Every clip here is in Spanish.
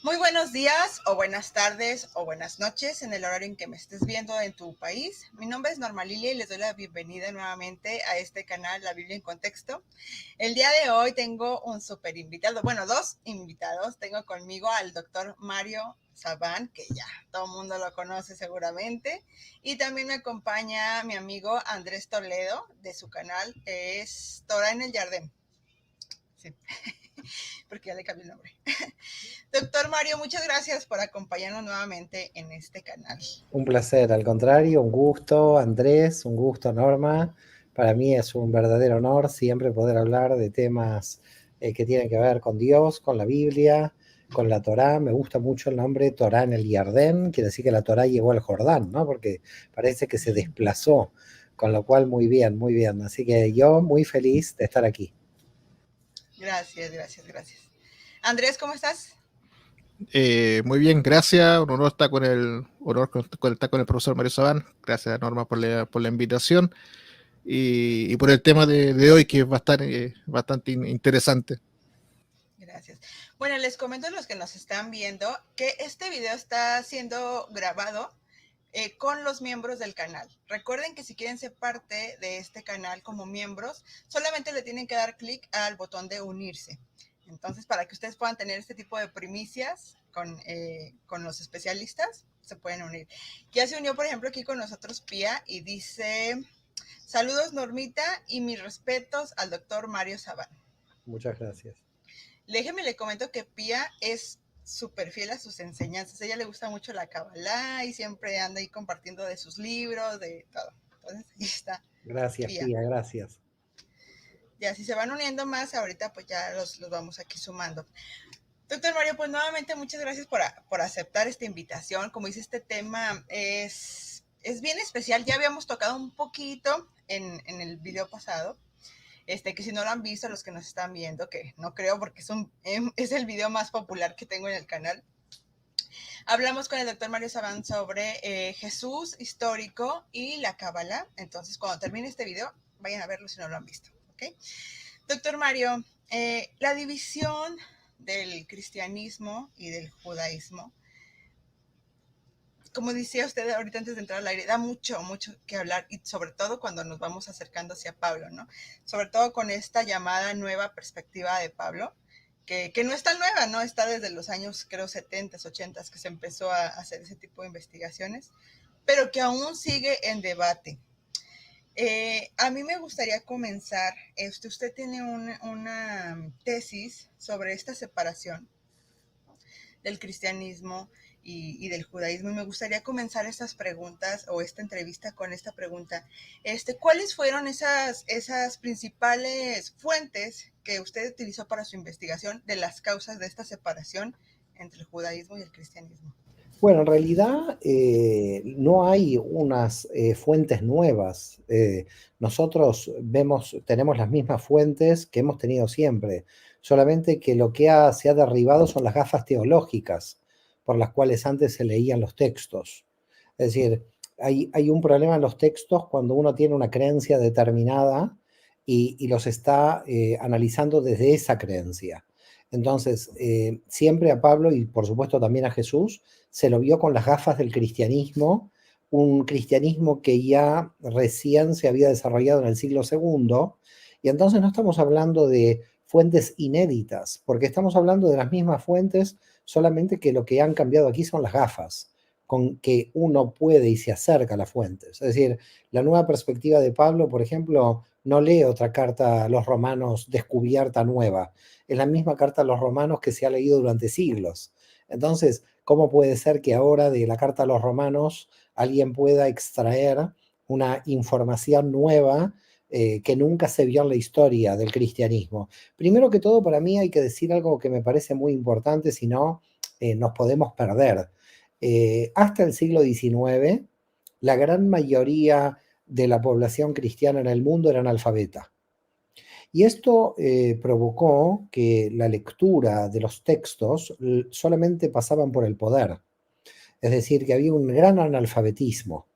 Muy buenos días o buenas tardes o buenas noches en el horario en que me estés viendo en tu país. Mi nombre es Norma Lilia y les doy la bienvenida nuevamente a este canal, La Biblia en Contexto. El día de hoy tengo un súper invitado, bueno, dos invitados. Tengo conmigo al doctor Mario Sabán, que ya todo el mundo lo conoce seguramente. Y también me acompaña mi amigo Andrés Toledo de su canal, es Torah en el Jardín. Sí, porque ya le cambié el nombre. Doctor Mario, muchas gracias por acompañarnos nuevamente en este canal. Un placer, al contrario, un gusto, Andrés, un gusto, Norma. Para mí es un verdadero honor siempre poder hablar de temas que tienen que ver con Dios, con la Biblia, con la Torá. Me gusta mucho el nombre Torá en el Jardín, quiere decir que la Torá llegó al Jordán, ¿no? Porque parece que se desplazó, con lo cual muy bien, muy bien. Así que yo muy feliz de estar aquí. Gracias. Andrés, ¿cómo estás? Muy bien, gracias. Un honor estar con estar con el profesor Mario Sabán. Gracias, Norma, por la invitación y por el tema de hoy, que es bastante interesante. Gracias. Bueno, les comento a los que nos están viendo que este video está siendo grabado con los miembros del canal. Recuerden que si quieren ser parte de este canal como miembros, solamente le tienen que dar clic al botón de unirse. Entonces, para que ustedes puedan tener este tipo de primicias con los especialistas, se pueden unir. Ya se unió, por ejemplo, aquí con nosotros Pía y dice: saludos Normita y mis respetos al doctor Mario Sabán. Muchas gracias. Déjeme le comento que Pía es súper fiel a sus enseñanzas. A ella le gusta mucho la Kabbalah y siempre anda ahí compartiendo de sus libros, de todo. Entonces, ahí está. Gracias, Pía, gracias. Ya si se van uniendo más, ahorita pues ya los vamos aquí sumando. Doctor Mario, pues nuevamente muchas gracias por aceptar esta invitación. Como dice, este tema es bien especial. Ya habíamos tocado un poquito en el video pasado. Que si no lo han visto, los que nos están viendo, que no creo porque es el video más popular que tengo en el canal. Hablamos con el doctor Mario Sabán sobre Jesús histórico y la Cábala. Entonces, cuando termine este video, vayan a verlo si no lo han visto. ¿Okay? Doctor Mario, la división del cristianismo y del judaísmo, como decía usted ahorita antes de entrar al aire, da mucho que hablar, y sobre todo cuando nos vamos acercando hacia Pablo, ¿no? Sobre todo con esta llamada nueva perspectiva de Pablo, que no es tan nueva, ¿no? Está desde los años, creo, 70, 80, que se empezó a hacer ese tipo de investigaciones, pero que aún sigue en debate. A mí me gustaría comenzar, usted tiene una tesis sobre esta separación del cristianismo y del judaísmo, y me gustaría comenzar estas preguntas o esta entrevista con esta pregunta. ¿Cuáles fueron esas principales fuentes que usted utilizó para su investigación de las causas de esta separación entre el judaísmo y el cristianismo? Bueno, en realidad no hay unas fuentes nuevas. Nosotros tenemos las mismas fuentes que hemos tenido siempre, solamente que lo que se ha derribado son las gafas teológicas por las cuales antes se leían los textos. Es decir, hay un problema en los textos cuando uno tiene una creencia determinada y los está analizando desde esa creencia. Entonces, siempre a Pablo y por supuesto también a Jesús se lo vio con las gafas del cristianismo, un cristianismo que ya recién se había desarrollado en el siglo II, y entonces no estamos hablando de fuentes inéditas, porque estamos hablando de las mismas fuentes, solamente que lo que han cambiado aquí son las gafas con que uno puede y se acerca a las fuentes. Es decir, la nueva perspectiva de Pablo, por ejemplo, no lee otra carta a los romanos descubierta nueva, es la misma carta a los romanos que se ha leído durante siglos. Entonces, ¿cómo puede ser que ahora de la carta a los romanos alguien pueda extraer una información nueva que nunca se vio en la historia del cristianismo? Primero que todo, para mí hay que decir algo que me parece muy importante, si no, nos podemos perder. Hasta el siglo XIX, la gran mayoría de la población cristiana en el mundo era analfabeta. Y esto provocó que la lectura de los textos solamente pasaban por el poder. Es decir, que había un gran analfabetismo.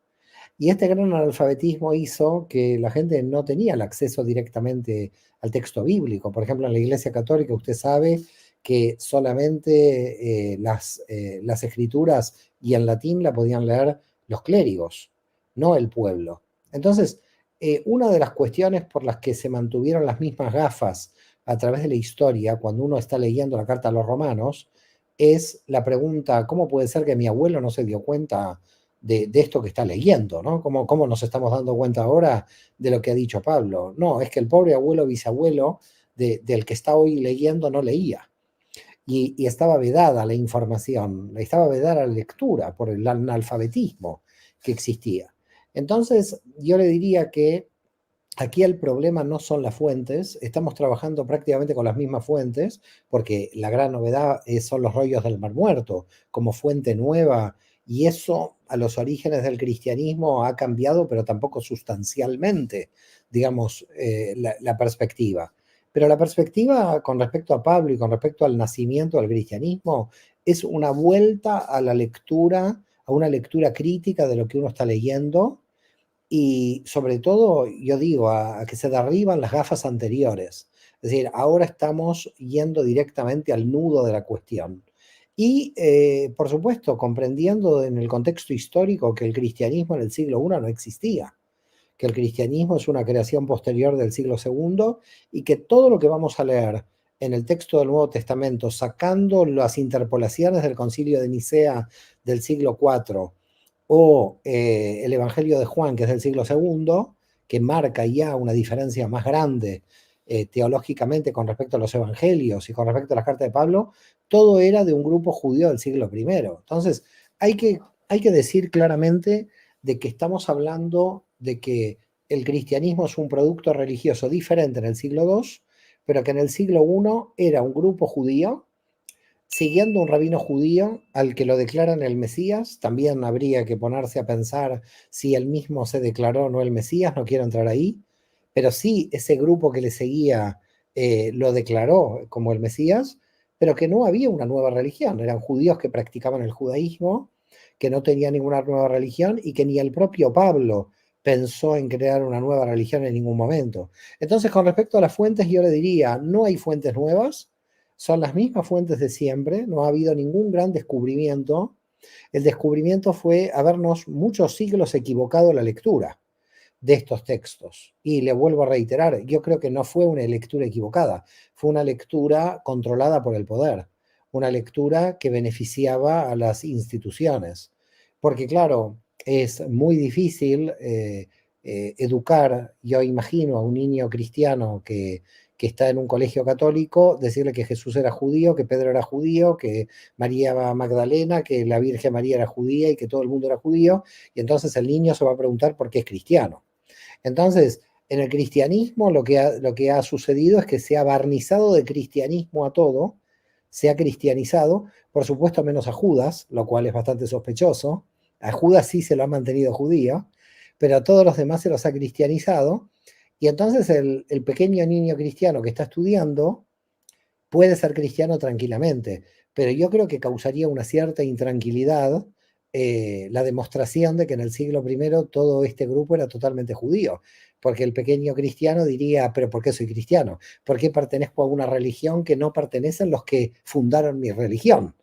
Y este gran analfabetismo hizo que la gente no tenía el acceso directamente al texto bíblico. Por ejemplo, en la Iglesia Católica usted sabe que solamente las escrituras y en latín la podían leer los clérigos, no el pueblo. Entonces, una de las cuestiones por las que se mantuvieron las mismas gafas a través de la historia, cuando uno está leyendo la carta a los romanos, es la pregunta, ¿cómo puede ser que mi abuelo no se dio cuenta de esto que está leyendo? ¿No? ¿Cómo nos estamos dando cuenta ahora de lo que ha dicho Pablo? No, es que el pobre abuelo bisabuelo del que está hoy leyendo no leía. Y estaba vedada la información, estaba vedada la lectura por el analfabetismo que existía. Entonces, yo le diría que aquí el problema no son las fuentes, estamos trabajando prácticamente con las mismas fuentes, porque la gran novedad son los rollos del Mar Muerto como fuente nueva, y eso a los orígenes del cristianismo ha cambiado, pero tampoco sustancialmente, digamos, la perspectiva. Pero la perspectiva con respecto a Pablo y con respecto al nacimiento del cristianismo es una vuelta a la lectura, a una lectura crítica de lo que uno está leyendo, y sobre todo, yo digo, a que se derriban las gafas anteriores. Es decir, ahora estamos yendo directamente al nudo de la cuestión. Y, por supuesto, comprendiendo en el contexto histórico que el cristianismo en el siglo I no existía, que el cristianismo es una creación posterior del siglo II y que todo lo que vamos a leer en el texto del Nuevo Testamento, sacando las interpolaciones del Concilio de Nicea del siglo IV, o el Evangelio de Juan, que es del siglo II, que marca ya una diferencia más grande teológicamente con respecto a los evangelios y con respecto a la carta de Pablo, todo era de un grupo judío del siglo I. Entonces, hay que decir claramente de que estamos hablando de que el cristianismo es un producto religioso diferente en el siglo II, pero que en el siglo I era un grupo judío siguiendo un rabino judío al que lo declaran el Mesías. También habría que ponerse a pensar si él mismo se declaró o no el Mesías, no quiero entrar ahí, pero sí ese grupo que le seguía lo declaró como el Mesías, pero que no había una nueva religión, eran judíos que practicaban el judaísmo, que no tenían ninguna nueva religión y que ni el propio Pablo pensó en crear una nueva religión en ningún momento. Entonces, con respecto a las fuentes, yo le diría, no hay fuentes nuevas, son las mismas fuentes de siempre, no ha habido ningún gran descubrimiento. El descubrimiento fue habernos muchos siglos equivocado la lectura de estos textos. Y le vuelvo a reiterar, yo creo que no fue una lectura equivocada, fue una lectura controlada por el poder, una lectura que beneficiaba a las instituciones. Porque claro, es muy difícil educar, yo imagino, a un niño cristiano que está en un colegio católico, decirle que Jesús era judío, que Pedro era judío, que María Magdalena, que la Virgen María era judía y que todo el mundo era judío, y entonces el niño se va a preguntar por qué es cristiano. Entonces, en el cristianismo lo que ha sucedido es que se ha barnizado de cristianismo a todo, se ha cristianizado, por supuesto menos a Judas, lo cual es bastante sospechoso. A Judas sí se lo ha mantenido judío, pero a todos los demás se los ha cristianizado. Y entonces el pequeño niño cristiano que está estudiando puede ser cristiano tranquilamente, pero yo creo que causaría una cierta intranquilidad la demostración de que en el siglo I todo este grupo era totalmente judío, porque el pequeño cristiano diría, pero ¿por qué soy cristiano? ¿Por qué pertenezco a una religión que no pertenecen los que fundaron mi religión?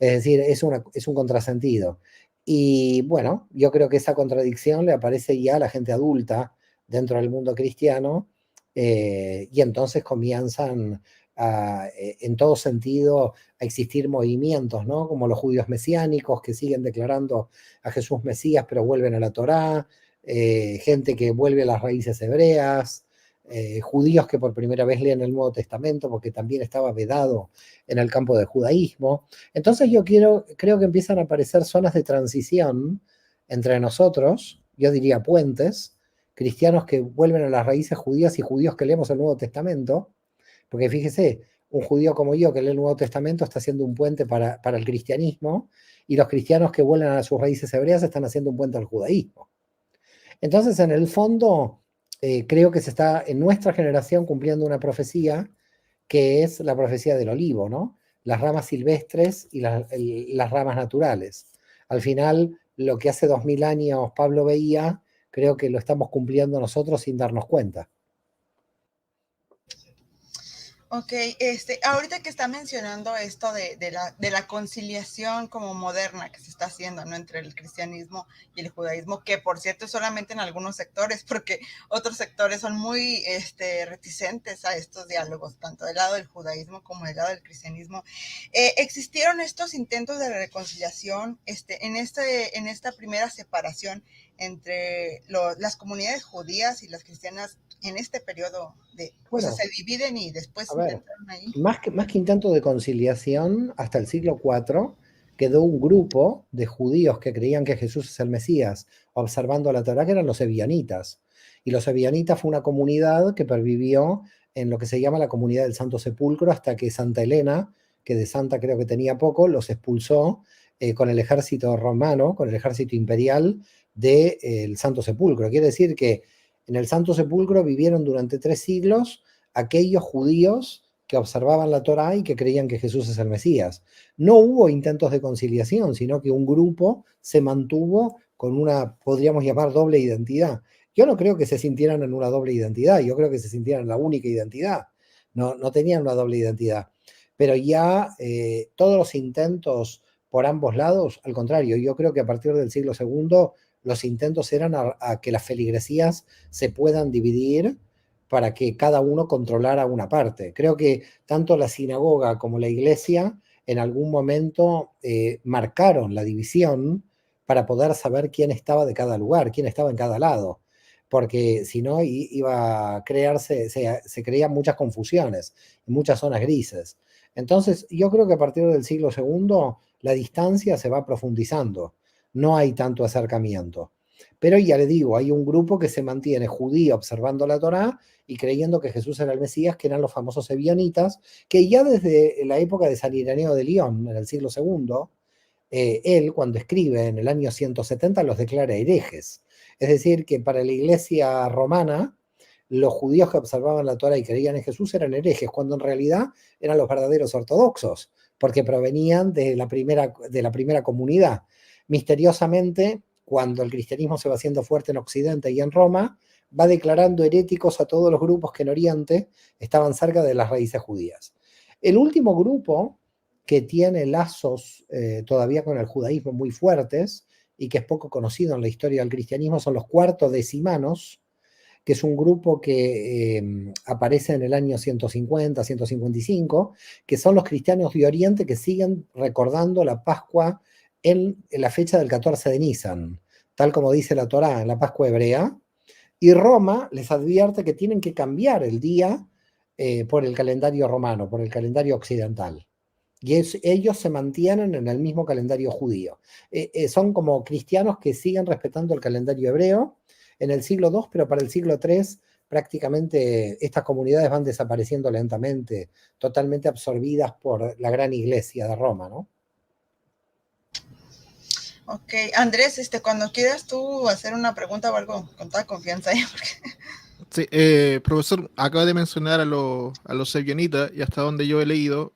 Es decir, es un contrasentido. Y bueno, yo creo que esa contradicción le aparece ya a la gente adulta dentro del mundo cristiano, y entonces comienzan en todo sentido a existir movimientos, ¿no? Como los judíos mesiánicos que siguen declarando a Jesús Mesías pero vuelven a la Torá, gente que vuelve a las raíces hebreas, judíos que por primera vez leen el Nuevo Testamento porque también estaba vedado en el campo del judaísmo. Entonces yo creo que empiezan a aparecer zonas de transición entre nosotros, yo diría puentes, cristianos que vuelven a las raíces judías y judíos que leemos el Nuevo Testamento, porque fíjese, un judío como yo que lee el Nuevo Testamento está haciendo un puente para el cristianismo, y los cristianos que vuelven a sus raíces hebreas están haciendo un puente al judaísmo. Entonces, en el fondo, creo que se está en nuestra generación cumpliendo una profecía que es la profecía del olivo, ¿no? Las ramas silvestres y las ramas naturales. Al final, lo que hace 2000 años Pablo veía, creo que lo estamos cumpliendo nosotros sin darnos cuenta. Ok, ahorita que está mencionando esto de la conciliación como moderna que se está haciendo, ¿no? Entre el cristianismo y el judaísmo, que por cierto es solamente en algunos sectores, porque otros sectores son muy reticentes a estos diálogos, tanto del lado del judaísmo como del lado del cristianismo. Existieron estos intentos de reconciliación en esta primera separación entre las comunidades judías y las cristianas en este periodo o sea, Bueno, se dividen y después a ver, intentaron ahí. más que intento de conciliación, hasta el siglo IV quedó un grupo de judíos que creían que Jesús es el Mesías, observando la Torá, que eran los ebionitas. Y los ebionitas fue una comunidad que pervivió en lo que se llama la comunidad del Santo Sepulcro hasta que Santa Elena, que de santa creo que tenía poco, los expulsó con el ejército romano, con el ejército imperial del Santo Sepulcro. Quiere decir que en el Santo Sepulcro vivieron durante 3 siglos aquellos judíos que observaban la Torá y que creían que Jesús es el Mesías. No hubo intentos de conciliación, sino que un grupo se mantuvo con una, podríamos llamar, doble identidad. Yo no creo que se sintieran en una doble identidad, yo creo que se sintieran en la única identidad. No tenían una doble identidad. Pero ya todos los intentos por ambos lados, al contrario, yo creo que a partir del siglo segundo los intentos eran a que las feligresías se puedan dividir para que cada uno controlara una parte. Creo que tanto la sinagoga como la iglesia en algún momento marcaron la división para poder saber quién estaba de cada lugar, quién estaba en cada lado, porque si no iba a crearse, se creían muchas confusiones, muchas zonas grises. Entonces, yo creo que a partir del siglo segundo la distancia se va profundizando, no hay tanto acercamiento. Pero ya le digo, hay un grupo que se mantiene judío observando la Torá y creyendo que Jesús era el Mesías, que eran los famosos ebionitas, que ya desde la época de San Ireneo de León, en el siglo segundo, él cuando escribe en el año 170 los declara herejes. Es decir, que para la iglesia romana, los judíos que observaban la Torá y creían en Jesús eran herejes, cuando en realidad eran los verdaderos ortodoxos, porque provenían de la primera comunidad. Misteriosamente, cuando el cristianismo se va haciendo fuerte en Occidente y en Roma, va declarando heréticos a todos los grupos que en Oriente estaban cerca de las raíces judías. El último grupo que tiene lazos todavía con el judaísmo muy fuertes y que es poco conocido en la historia del cristianismo son los cuartodecimanos, que es un grupo que aparece en el año 150, 155, que son los cristianos de Oriente que siguen recordando la Pascua en la fecha del 14 de Nisan, tal como dice la Torá en la Pascua hebrea, y Roma les advierte que tienen que cambiar el día por el calendario romano, por el calendario occidental. Y ellos se mantienen en el mismo calendario judío. Son como cristianos que siguen respetando el calendario hebreo en el siglo II, pero para el siglo III prácticamente estas comunidades van desapareciendo lentamente, totalmente absorbidas por la gran iglesia de Roma, ¿no? Ok, Andrés, cuando quieras tú hacer una pregunta o algo, con toda confianza. Porque... Sí, profesor, acaba de mencionar a los ebionitas y hasta donde yo he leído,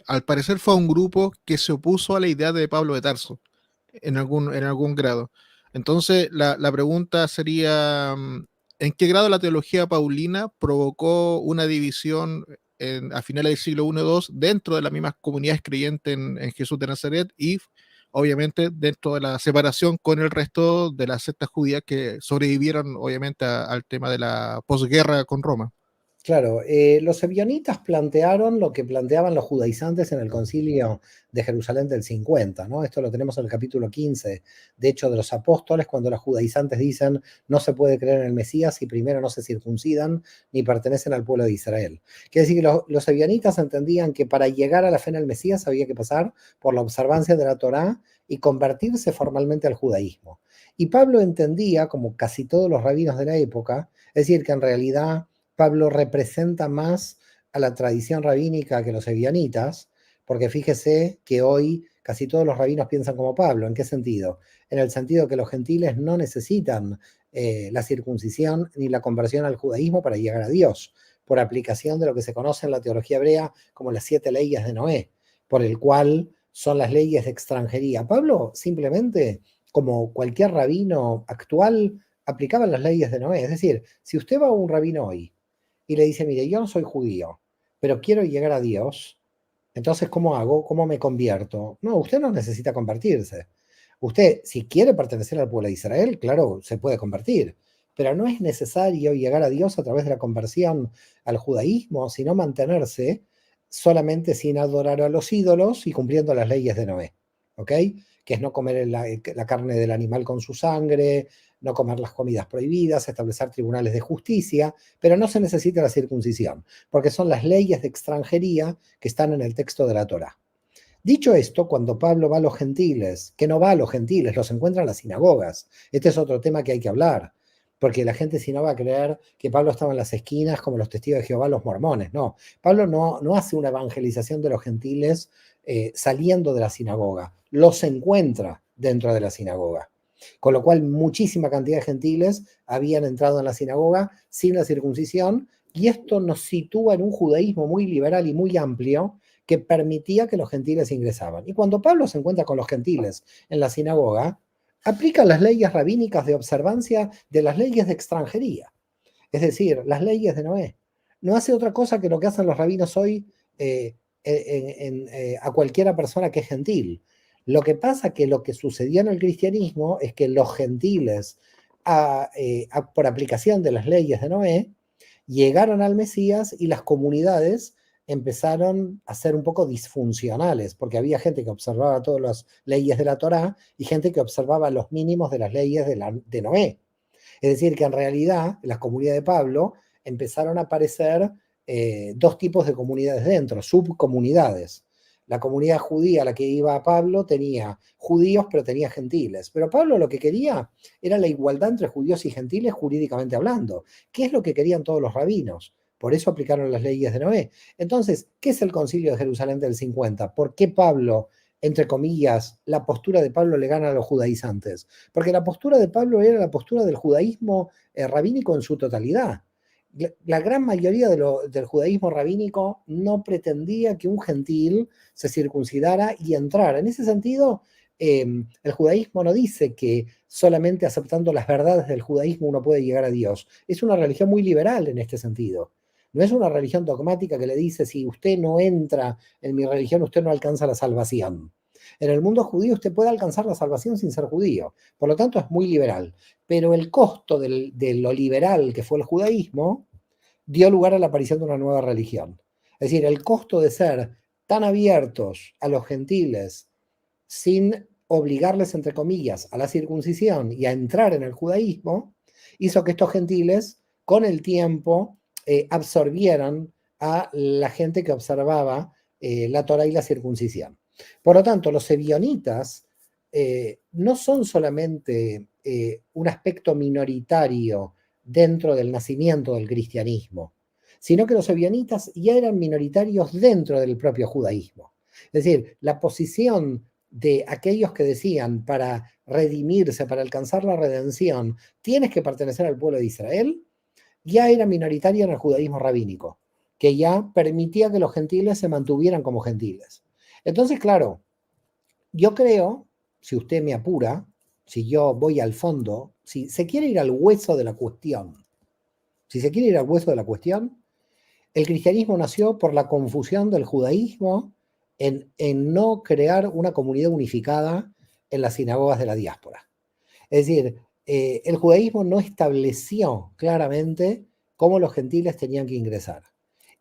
al parecer fue un grupo que se opuso a la idea de Pablo de Tarso en algún grado. Entonces, la pregunta sería, ¿en qué grado la teología paulina provocó una división a finales del siglo I y II dentro de las mismas comunidades creyentes en Jesús de Nazaret y obviamente dentro de la separación con el resto de las sectas judías que sobrevivieron obviamente al tema de la posguerra con Roma? Claro, los ebionitas plantearon lo que planteaban los judaizantes en el concilio de Jerusalén del 50, ¿no? Esto lo tenemos en el capítulo 15, de Hechos de los Apóstoles, cuando los judaizantes dicen no se puede creer en el Mesías si primero no se circuncidan ni pertenecen al pueblo de Israel. Quiere decir que los ebionitas entendían que para llegar a la fe en el Mesías había que pasar por la observancia de la Torá y convertirse formalmente al judaísmo. Y Pablo entendía, como casi todos los rabinos de la época, es decir, que en realidad Pablo representa más a la tradición rabínica que los ebionitas, porque fíjese que hoy casi todos los rabinos piensan como Pablo. ¿En qué sentido? En el sentido que los gentiles no necesitan la circuncisión ni la conversión al judaísmo para llegar a Dios, por aplicación de lo que se conoce en la teología hebrea como las 7 leyes de Noé, por el cual son las leyes de extranjería. Pablo simplemente, como cualquier rabino actual, aplicaba las leyes de Noé. Es decir, si usted va a un rabino hoy y le dice, mire, yo no soy judío, pero quiero llegar a Dios. Entonces, ¿cómo hago? ¿Cómo me convierto? No, usted no necesita convertirse. Usted, si quiere pertenecer al pueblo de Israel, claro, se puede convertir, pero no es necesario llegar a Dios a través de la conversión al judaísmo, sino mantenerse solamente sin adorar a los ídolos y cumpliendo las leyes de Noé, ¿ok? Que es no comer la carne del animal con su sangre, no comer las comidas prohibidas, establecer tribunales de justicia, pero no se necesita la circuncisión, porque son las leyes de extranjería que están en el texto de la Torá. Dicho esto, cuando Pablo va a los gentiles, que no va a los gentiles, los encuentra en las sinagogas. Este es otro tema que hay que hablar, porque la gente si no va a creer que Pablo estaba en las esquinas como los testigos de Jehová, los mormones. No, Pablo no hace una evangelización de los gentiles saliendo de la sinagoga, los encuentra dentro de la sinagoga. Con lo cual, muchísima cantidad de gentiles habían entrado en la sinagoga sin la circuncisión, y esto nos sitúa en un judaísmo muy liberal y muy amplio, que permitía que los gentiles ingresaban. Y cuando Pablo se encuentra con los gentiles en la sinagoga, aplica las leyes rabínicas de observancia de las leyes de extranjería, es decir, las leyes de Noé. No hace otra cosa que lo que hacen los rabinos hoy a cualquiera persona que es gentil. Lo que pasa que lo que sucedió en el cristianismo es que los gentiles, por aplicación de las leyes de Noé, llegaron al Mesías y las comunidades empezaron a ser un poco disfuncionales, porque había gente que observaba todas las leyes de la Torá y gente que observaba los mínimos de las leyes de Noé. Es decir, que en realidad en la comunidad de Pablo empezaron a aparecer dos tipos de comunidades dentro, subcomunidades. La comunidad judía a la que iba a Pablo tenía judíos, pero tenía gentiles. Pero Pablo lo que quería era la igualdad entre judíos y gentiles jurídicamente hablando, que es lo que querían todos los rabinos. Por eso aplicaron las leyes de Noé. Entonces, ¿qué es el Concilio de Jerusalén del 50? ¿Por qué Pablo, entre comillas, la postura de Pablo le gana a los judaizantes? Porque la postura de Pablo era la postura del judaísmo rabínico en su totalidad. La gran mayoría del judaísmo rabínico no pretendía que un gentil se circuncidara y entrara. En ese sentido, el judaísmo no dice que solamente aceptando las verdades del judaísmo uno puede llegar a Dios. Es una religión muy liberal en este sentido. No es una religión dogmática que le dice, si usted no entra en mi religión, usted no alcanza la salvación. En el mundo judío usted puede alcanzar la salvación sin ser judío. Por lo tanto, es muy liberal. Pero el costo de lo liberal que fue el judaísmo dio lugar a la aparición de una nueva religión. Es decir, el costo de ser tan abiertos a los gentiles sin obligarles, entre comillas, a la circuncisión y a entrar en el judaísmo, hizo que estos gentiles, con el tiempo, absorbieran a la gente que observaba la Torá y la circuncisión. Por lo tanto, los ebionitas no son solamente un aspecto minoritario dentro del nacimiento del cristianismo, sino que los ebionitas ya eran minoritarios dentro del propio judaísmo. Es decir, la posición de aquellos que decían para redimirse, para alcanzar la redención, tienes que pertenecer al pueblo de Israel, ya era minoritaria en el judaísmo rabínico, que ya permitía que los gentiles se mantuvieran como gentiles. Entonces, claro, yo creo, si usted me apura, si yo voy al fondo, si se quiere ir al hueso de la cuestión, el cristianismo nació por la confusión del judaísmo en no crear una comunidad unificada en las sinagogas de la diáspora. Es decir, el judaísmo no estableció claramente cómo los gentiles tenían que ingresar.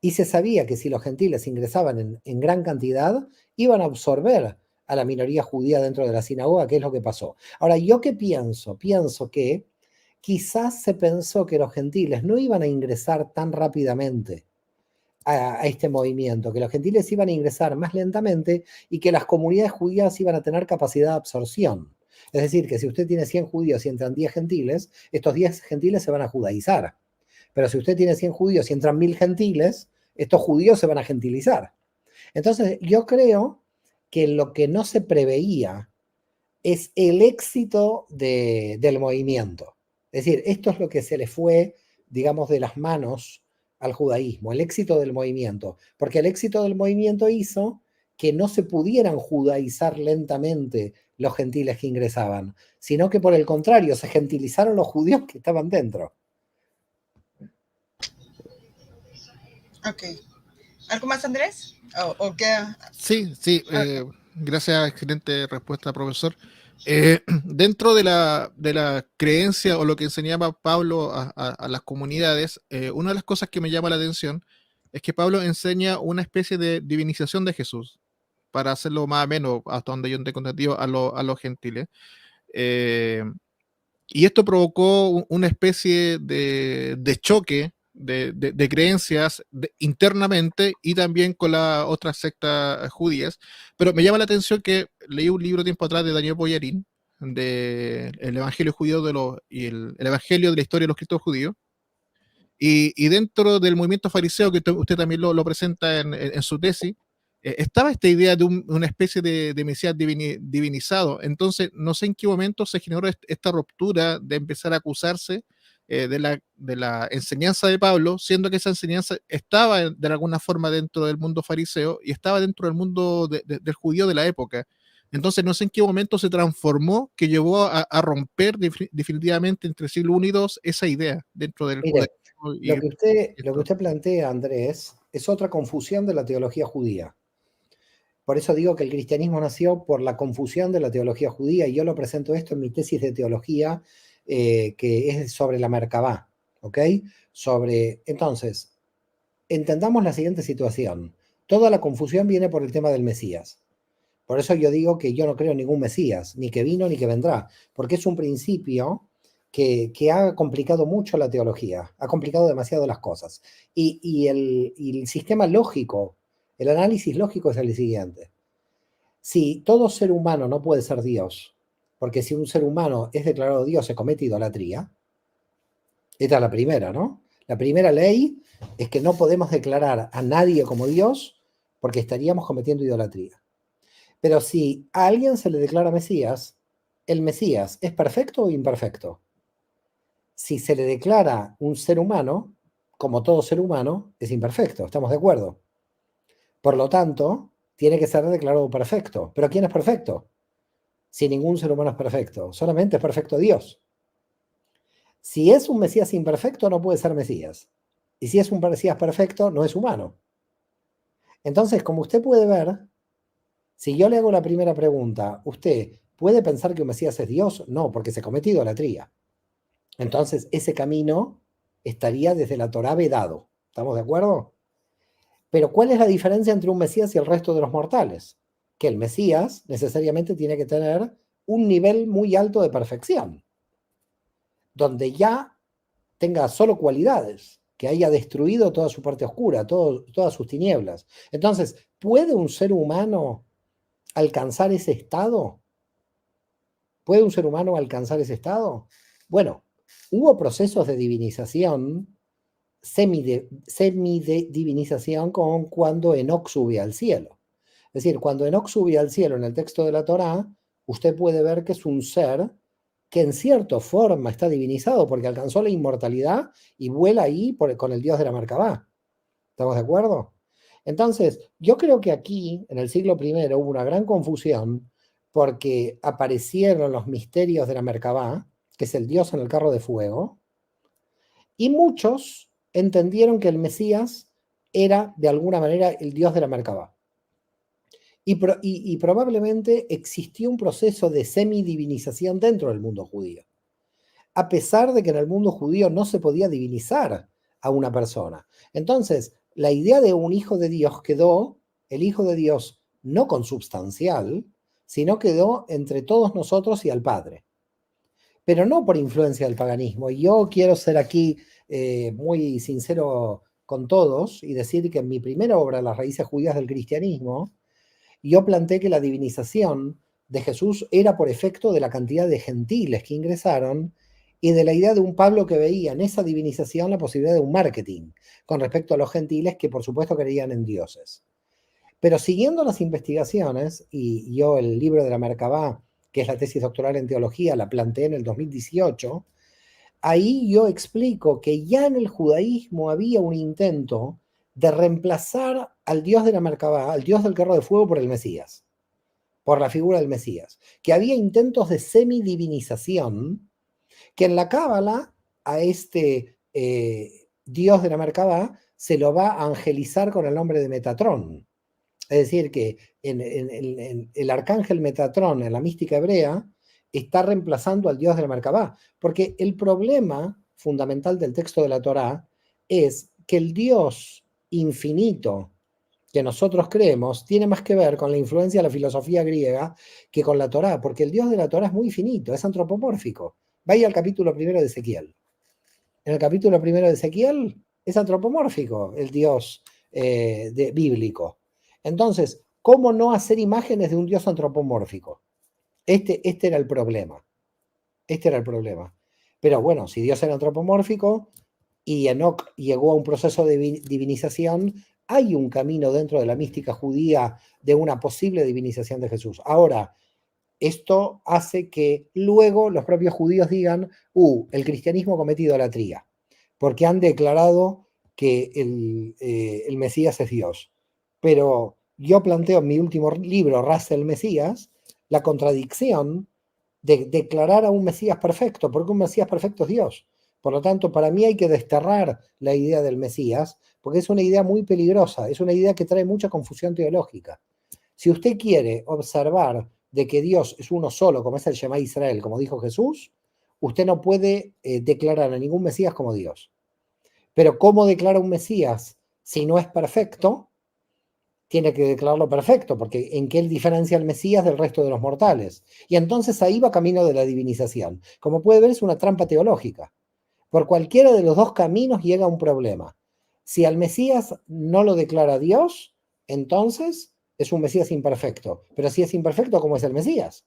Y se sabía que si los gentiles ingresaban en gran cantidad, iban a absorber a la minoría judía dentro de la sinagoga, que es lo que pasó. Ahora, ¿yo qué pienso? Pienso que quizás se pensó que los gentiles no iban a ingresar tan rápidamente a este movimiento, que los gentiles iban a ingresar más lentamente y que las comunidades judías iban a tener capacidad de absorción. Es decir, que si usted tiene 100 judíos y entran 10 gentiles, estos 10 gentiles se van a judaizar. Pero si usted tiene 100 judíos y entran 1000 gentiles, estos judíos se van a gentilizar. Entonces, yo creo que lo que no se preveía es el éxito del movimiento. Es decir, esto es lo que se le fue, digamos, de las manos al judaísmo, el éxito del movimiento. Porque el éxito del movimiento hizo que no se pudieran judaizar lentamente los gentiles que ingresaban, sino que por el contrario, se gentilizaron los judíos que estaban dentro. Ok. ¿Algo más, Andrés? ¿O qué? Sí, gracias, excelente respuesta, profesor. Dentro de la creencia o lo que enseñaba Pablo a las comunidades, una de las cosas que me llama la atención es que Pablo enseña una especie de divinización de Jesús, para hacerlo más o menos, hasta donde yo tengo entendido, a los gentiles. Eh, y esto provocó una especie de choque de creencias internamente y también con las otras sectas judías. Pero me llama la atención que leí un libro tiempo atrás de Daniel Boyarín, de el Evangelio judío y el Evangelio de la historia de los Cristos judíos. Y dentro del movimiento fariseo, que usted también lo presenta en su tesis, estaba esta idea de una especie de Mesías divinizado. Entonces, no sé en qué momento se generó esta ruptura de empezar a acusarse de la enseñanza de Pablo, siendo que esa enseñanza estaba de alguna forma dentro del mundo fariseo y estaba dentro del mundo del judío de la época. Entonces, no sé en qué momento se transformó, que llevó a romper definitivamente entre siglo I y II esa idea dentro del Mire, judaísmo. lo que usted plantea, Andrés, es otra confusión de la teología judía. Por eso digo que el cristianismo nació por la confusión de la teología judía, y yo lo presento esto en mi tesis de teología, que es sobre la Merkabá, ¿ok? Entonces, entendamos la siguiente situación. Toda la confusión viene por el tema del Mesías. Por eso yo digo que yo no creo en ningún Mesías, ni que vino ni que vendrá, porque es un principio que ha complicado mucho la teología, ha complicado demasiado las cosas. Y el sistema lógico, el análisis lógico es el siguiente. Si todo ser humano no puede ser Dios, porque si un ser humano es declarado Dios se comete idolatría, esta es la primera, ¿no? La primera ley es que no podemos declarar a nadie como Dios porque estaríamos cometiendo idolatría. Pero si a alguien se le declara Mesías, ¿el Mesías es perfecto o imperfecto? Si se le declara un ser humano, como todo ser humano, es imperfecto, ¿estamos de acuerdo? Por lo tanto, tiene que ser declarado perfecto. ¿Pero quién es perfecto? Si ningún ser humano es perfecto, solamente es perfecto Dios. Si es un Mesías imperfecto, no puede ser Mesías. Y si es un Mesías perfecto, no es humano. Entonces, como usted puede ver, si yo le hago la primera pregunta, ¿usted puede pensar que un Mesías es Dios? No, porque se comete idolatría. Entonces, ese camino estaría desde la Torá vedado. ¿Estamos de acuerdo? Pero ¿cuál es la diferencia entre un Mesías y el resto de los mortales? Que el Mesías necesariamente tiene que tener un nivel muy alto de perfección, donde ya tenga solo cualidades, que haya destruido toda su parte oscura, todas sus tinieblas. Entonces, ¿puede un ser humano alcanzar ese estado? ¿Puede un ser humano alcanzar ese estado? Bueno, hubo procesos de divinización, semidivinización, con cuando Enoc sube al cielo. Es decir, cuando Enoc sube al cielo en el texto de la Torá, usted puede ver que es un ser que en cierta forma está divinizado porque alcanzó la inmortalidad y vuela ahí con el dios de la Merkabá. ¿Estamos de acuerdo? Entonces, yo creo que aquí, en el siglo I, hubo una gran confusión porque aparecieron los misterios de la Merkabá, que es el dios en el carro de fuego, y muchos entendieron que el Mesías era de alguna manera el dios de la Merkabá. Y probablemente existió un proceso de semidivinización dentro del mundo judío, a pesar de que en el mundo judío no se podía divinizar a una persona. Entonces, la idea de un hijo de Dios quedó, el hijo de Dios no consubstancial, sino quedó entre todos nosotros y al Padre. Pero no por influencia del paganismo. Y yo quiero ser aquí muy sincero con todos y decir que en mi primera obra, Las raíces judías del cristianismo, yo planteé que la divinización de Jesús era por efecto de la cantidad de gentiles que ingresaron y de la idea de un Pablo que veía en esa divinización la posibilidad de un marketing con respecto a los gentiles que por supuesto creían en dioses. Pero siguiendo las investigaciones, y yo el libro de la Merkabá, que es la tesis doctoral en teología, la planteé en el 2018, ahí yo explico que ya en el judaísmo había un intento de reemplazar al dios de la Merkabá, al dios del carro de fuego, por el Mesías, por la figura del Mesías, que había intentos de semidivinización, que en la Cábala a este dios de la Merkabá se lo va a angelizar con el nombre de Metatrón. Es decir, que el arcángel Metatrón en la mística hebrea está reemplazando al dios de la Merkabá, porque el problema fundamental del texto de la Torá es que el Dios infinito que nosotros creemos tiene más que ver con la influencia de la filosofía griega que con la Torá, porque el Dios de la Torá es muy finito, es antropomórfico. Vaya al capítulo 1 de Ezequiel. En el capítulo 1 de Ezequiel es antropomórfico el Dios bíblico. Entonces, ¿cómo no hacer imágenes de un Dios antropomórfico? Este era el problema. Este era el problema. Pero bueno, si Dios era antropomórfico y Enoc llegó a un proceso de divinización, hay un camino dentro de la mística judía de una posible divinización de Jesús. Ahora, esto hace que luego los propios judíos digan, el cristianismo ha cometido idolatría, porque han declarado que el Mesías es Dios. Pero yo planteo en mi último libro, Raza el Mesías, la contradicción de declarar a un Mesías perfecto, porque un Mesías perfecto es Dios. Por lo tanto, para mí hay que desterrar la idea del Mesías, porque es una idea muy peligrosa, es una idea que trae mucha confusión teológica. Si usted quiere observar de que Dios es uno solo, como es el Shema Israel, como dijo Jesús, usted no puede declarar a ningún Mesías como Dios. Pero ¿cómo declara un Mesías si no es perfecto? Tiene que declararlo perfecto, porque ¿en qué él diferencia al Mesías del resto de los mortales? Y entonces ahí va camino de la divinización. Como puede ver, es una trampa teológica. Por cualquiera de los dos caminos llega un problema. Si al Mesías no lo declara Dios, entonces es un Mesías imperfecto. Pero si es imperfecto, ¿cómo es el Mesías?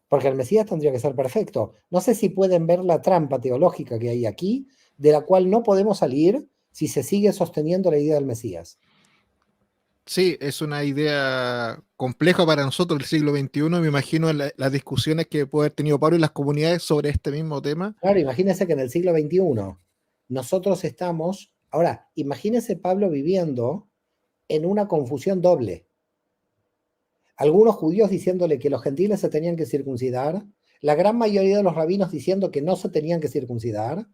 Porque el Mesías tendría que ser perfecto. No sé si pueden ver la trampa teológica que hay aquí, de la cual no podemos salir si se sigue sosteniendo la idea del Mesías. Sí, es una idea compleja para nosotros del siglo XXI. Me imagino las discusiones que puede haber tenido Pablo y las comunidades sobre este mismo tema. Claro, imagínense que en el siglo XXI nosotros estamos, ahora, imagínense Pablo viviendo en una confusión doble. Algunos judíos diciéndole que los gentiles se tenían que circuncidar, la gran mayoría de los rabinos diciendo que no se tenían que circuncidar.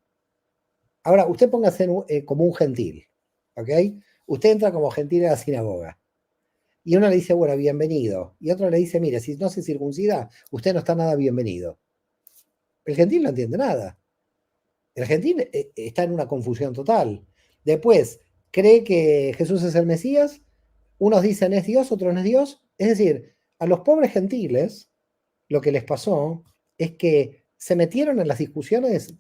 Ahora, usted póngase como un gentil, ¿ok? Usted entra como gentil a la sinagoga. Y uno le dice, bueno, bienvenido. Y otro le dice, mire, si no se circuncida, usted no está nada bienvenido. El gentil no entiende nada. El gentil está en una confusión total. Después, cree que Jesús es el Mesías. Unos dicen es Dios, otros no es Dios. Es decir, a los pobres gentiles lo que les pasó es que se metieron en las discusiones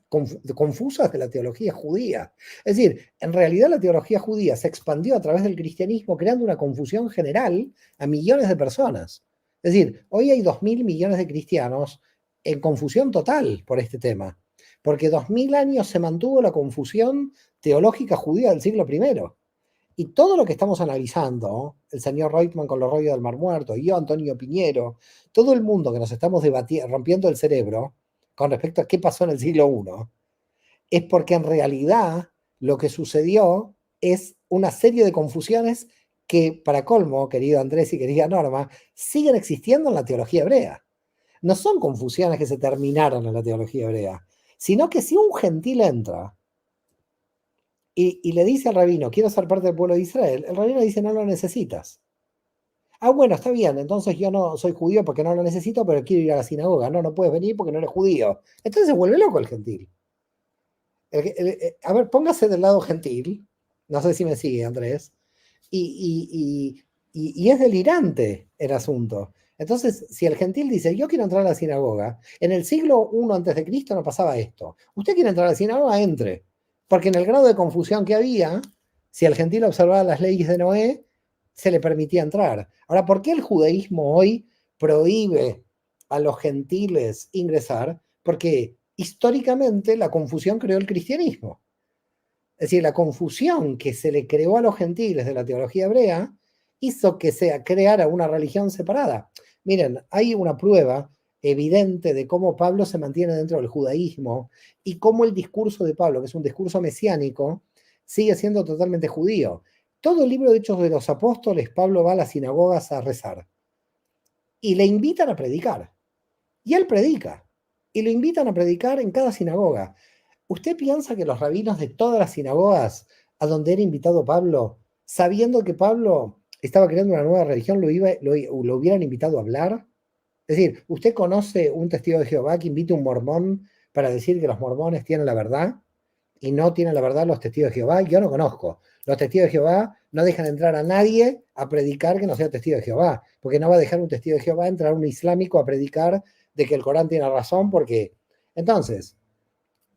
confusas de la teología judía. Es decir, en realidad la teología judía se expandió a través del cristianismo creando una confusión general a millones de personas. Es decir, hoy hay 2.000 millones de cristianos en confusión total por este tema, porque 2000 años se mantuvo la confusión teológica judía del siglo I. Y todo lo que estamos analizando, el señor Reutemann con los rollos del Mar Muerto, y yo, Antonio Piñero, todo el mundo que nos estamos rompiendo el cerebro con respecto a qué pasó en el siglo I, es porque en realidad lo que sucedió es una serie de confusiones que, para colmo, querido Andrés y querida Norma, siguen existiendo en la teología hebrea. No son confusiones que se terminaron en la teología hebrea, sino que si un gentil entra y le dice al rabino, quiero ser parte del pueblo de Israel, el rabino dice, no lo necesitas. Bueno, está bien, entonces yo no soy judío porque no lo necesito, pero quiero ir a la sinagoga. No puedes venir porque no eres judío. Entonces se vuelve loco el gentil. A ver, póngase del lado gentil, no sé si me sigue Andrés, y es delirante el asunto. Entonces, si el gentil dice, yo quiero entrar a la sinagoga, en el siglo I antes de Cristo no pasaba esto. Usted quiere entrar a la sinagoga, entre. Porque en el grado de confusión que había, si el gentil observaba las leyes de Noé, se le permitía entrar. Ahora, ¿por qué el judaísmo hoy prohíbe a los gentiles ingresar? Porque históricamente la confusión creó el cristianismo. Es decir, la confusión que se le creó a los gentiles de la teología hebrea hizo que se creara una religión separada. Miren, hay una prueba evidente de cómo Pablo se mantiene dentro del judaísmo y cómo el discurso de Pablo, que es un discurso mesiánico, sigue siendo totalmente judío. Todo el libro de Hechos de los Apóstoles, Pablo va a las sinagogas a rezar y le invitan a predicar. Y él predica. Y lo invitan a predicar en cada sinagoga. ¿Usted piensa que los rabinos de todas las sinagogas a donde era invitado Pablo, sabiendo que Pablo estaba creando una nueva religión, lo hubieran invitado a hablar? Es decir, ¿usted conoce un testigo de Jehová que invite a un mormón para decir que los mormones tienen la verdad y no tienen la verdad los testigos de Jehová? Yo no conozco. Los testigos de Jehová no dejan entrar a nadie a predicar que no sea testigo de Jehová, porque no va a dejar un testigo de Jehová entrar a un islámico a predicar de que el Corán tiene razón, porque... Entonces,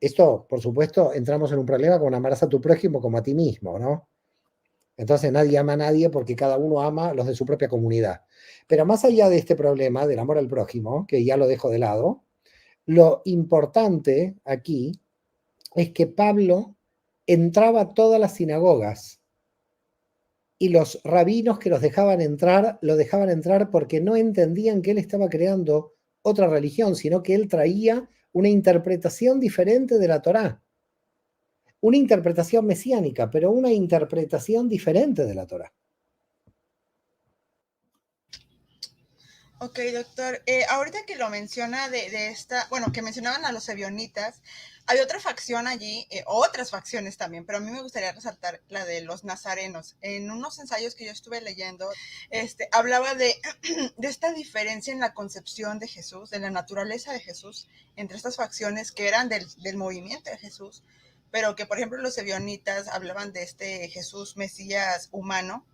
esto, por supuesto, entramos en un problema con amarás a tu prójimo como a ti mismo, ¿no? Entonces nadie ama a nadie porque cada uno ama a los de su propia comunidad. Pero más allá de este problema del amor al prójimo, que ya lo dejo de lado, lo importante aquí es que Pablo entraba a todas las sinagogas y los rabinos que los dejaban entrar, lo dejaban entrar porque no entendían que él estaba creando otra religión, sino que él traía una interpretación diferente de la Torá. Una interpretación mesiánica, pero una interpretación diferente de la Torá. Ok, doctor. Ahorita que lo menciona de esta, bueno, que mencionaban a los ebionitas, hay otra facción allí, otras facciones también, pero a mí me gustaría resaltar la de los nazarenos. En unos ensayos que yo estuve leyendo, hablaba de esta diferencia en la concepción de Jesús, de la naturaleza de Jesús, entre estas facciones que eran del movimiento de Jesús, pero que, por ejemplo, los ebionitas hablaban de este Jesús Mesías humano,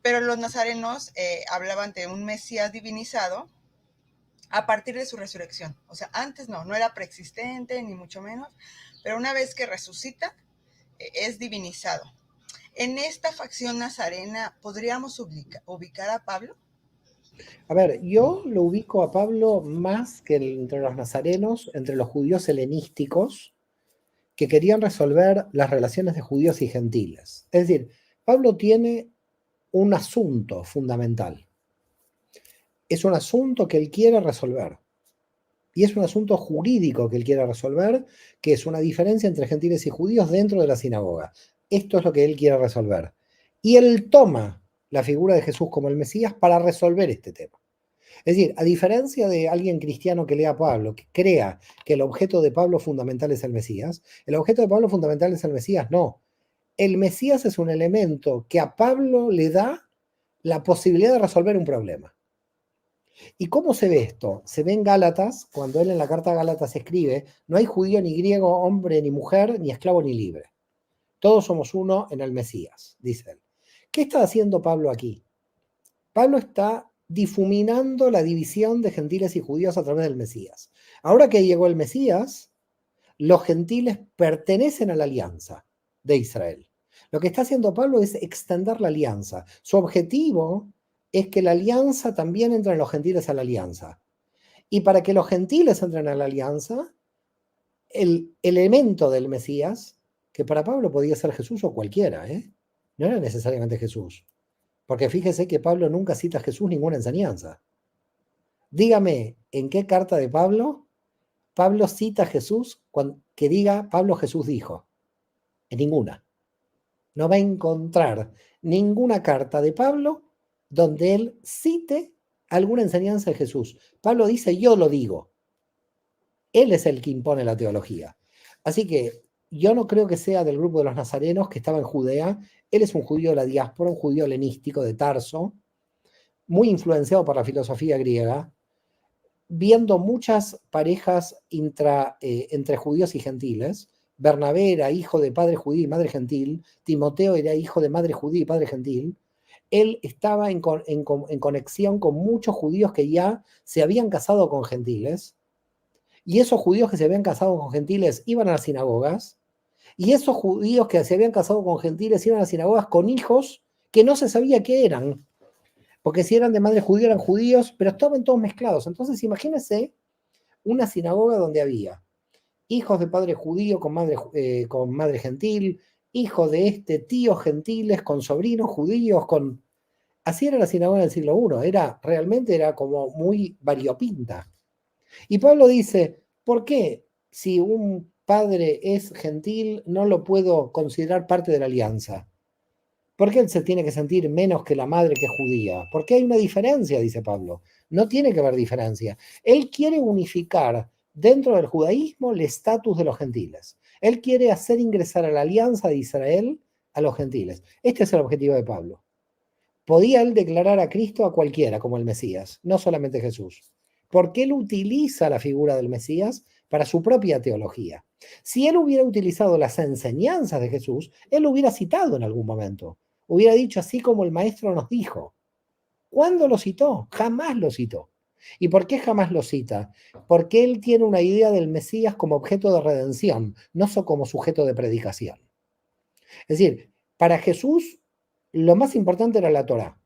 pero los nazarenos hablaban de un Mesías divinizado a partir de su resurrección. O sea, antes no era preexistente, ni mucho menos, pero una vez que resucita, es divinizado. En esta facción nazarena, ¿podríamos ubicar a Pablo? A ver, yo lo ubico a Pablo más que entre los nazarenos, entre los judíos helenísticos, que querían resolver las relaciones de judíos y gentiles. Es decir, Pablo tiene un asunto fundamental. Es un asunto que él quiere resolver. Y es un asunto jurídico que él quiere resolver, que es una diferencia entre gentiles y judíos dentro de la sinagoga. Esto es lo que él quiere resolver. Y él toma la figura de Jesús como el Mesías para resolver este tema. Es decir, a diferencia de alguien cristiano que lea a Pablo, que crea que el objeto de Pablo fundamental es el Mesías, el objeto de Pablo fundamental es el Mesías, no. El Mesías es un elemento que a Pablo le da la posibilidad de resolver un problema. ¿Y cómo se ve esto? Se ve en Gálatas, cuando él en la carta a Gálatas escribe, no hay judío ni griego, hombre ni mujer, ni esclavo ni libre. Todos somos uno en el Mesías, dice él. ¿Qué está haciendo Pablo aquí? Pablo está difuminando la división de gentiles y judíos a través del Mesías. Ahora que llegó el Mesías, los gentiles pertenecen a la alianza de Israel. Lo que está haciendo Pablo es extender la alianza. Su objetivo es que la alianza también entre los gentiles a la alianza. Y para que los gentiles entren a la alianza, el elemento del Mesías, que para Pablo podía ser Jesús o cualquiera, no era necesariamente Jesús. Porque fíjese que Pablo nunca cita a Jesús ninguna enseñanza. Dígame, ¿en qué carta de Pablo cita a Jesús que diga Pablo Jesús dijo? En ninguna. No va a encontrar ninguna carta de Pablo donde él cite alguna enseñanza de Jesús. Pablo dice, yo lo digo. Él es el que impone la teología. Así que yo no creo que sea del grupo de los nazarenos que estaba en Judea. Él es un judío de la diáspora, un judío helenístico de Tarso, muy influenciado por la filosofía griega, viendo muchas parejas entre judíos y gentiles. Bernabé era hijo de padre judío y madre gentil, Timoteo era hijo de madre judía y padre gentil. Él estaba en conexión con muchos judíos que ya se habían casado con gentiles, y esos judíos que se habían casado con gentiles iban a las sinagogas, y esos judíos que se habían casado con gentiles iban a las sinagogas con hijos que no se sabía qué eran, porque si eran de madre judía eran judíos, pero estaban todos mezclados. Entonces imagínense una sinagoga donde había hijos de padre judío con madre gentil, hijos de tíos gentiles con sobrinos judíos, así era la sinagoga del siglo I, realmente era como muy variopinta. Y Pablo dice, ¿por qué si un padre es gentil no lo puedo considerar parte de la alianza? ¿Por qué él se tiene que sentir menos que la madre que es judía? Porque hay una diferencia, dice Pablo. No tiene que haber diferencia. Él quiere unificar dentro del judaísmo el estatus de los gentiles. Él quiere hacer ingresar a la alianza de Israel a los gentiles. Este es el objetivo de Pablo. Podía él declarar a Cristo a cualquiera como el Mesías, no solamente Jesús, porque él utiliza la figura del Mesías para su propia teología. Si él hubiera utilizado las enseñanzas de Jesús, él lo hubiera citado en algún momento. Hubiera dicho así como el maestro nos dijo. ¿Cuándo lo citó? Jamás lo citó. ¿Y por qué jamás lo cita? Porque él tiene una idea del Mesías como objeto de redención, no como sujeto de predicación. Es decir, para Jesús lo más importante era la Torá.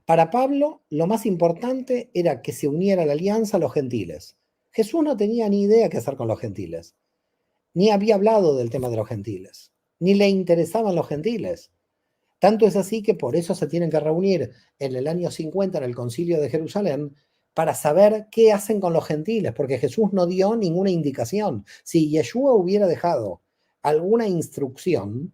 Para Pablo lo más importante era que se uniera la alianza a los gentiles. Jesús no tenía ni idea qué hacer con los gentiles, ni había hablado del tema de los gentiles, ni le interesaban los gentiles. Tanto es así que por eso se tienen que reunir en el año 50 en el Concilio de Jerusalén para saber qué hacen con los gentiles, porque Jesús no dio ninguna indicación. Si Yeshua hubiera dejado alguna instrucción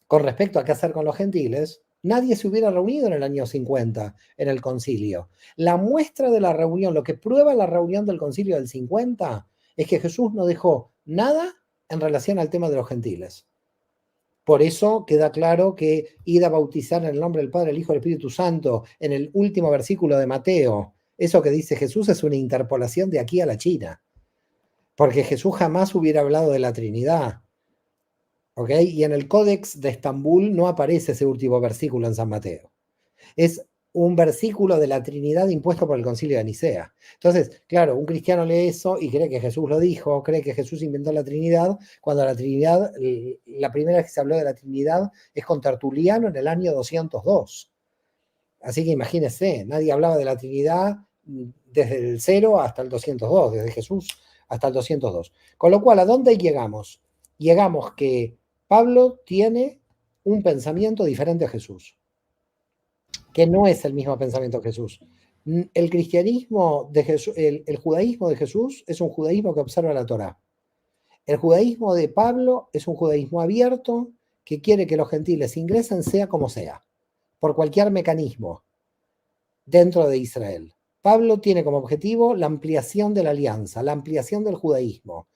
con respecto a qué hacer con los gentiles, nadie se hubiera reunido en el año 50 en el concilio. La muestra de la reunión, lo que prueba la reunión del concilio del 50, es que Jesús no dejó nada en relación al tema de los gentiles. Por eso queda claro que id a bautizar en el nombre del Padre, el Hijo y el Espíritu Santo, en el último versículo de Mateo, eso que dice Jesús es una interpolación de aquí a la China, porque Jesús jamás hubiera hablado de la Trinidad. ¿Ok? Y en el Códex de Estambul no aparece ese último versículo en San Mateo. Es un versículo de la Trinidad impuesto por el Concilio de Nicea. Entonces, claro, un cristiano lee eso y cree que Jesús lo dijo, cree que Jesús inventó la Trinidad, cuando la Trinidad, la primera vez que se habló de la Trinidad es con Tertuliano en el año 202. Así que imagínense, nadie hablaba de la Trinidad desde el 0 hasta el 202, desde Jesús hasta el 202. Con lo cual, ¿a dónde llegamos? Llegamos que Pablo tiene un pensamiento diferente a Jesús, que no es el mismo pensamiento que Jesús. El cristianismo de Jesús, el judaísmo de Jesús es un judaísmo que observa la Torá. El judaísmo de Pablo es un judaísmo abierto que quiere que los gentiles ingresen sea como sea, por cualquier mecanismo dentro de Israel. Pablo tiene como objetivo la ampliación de la alianza, la ampliación del judaísmo.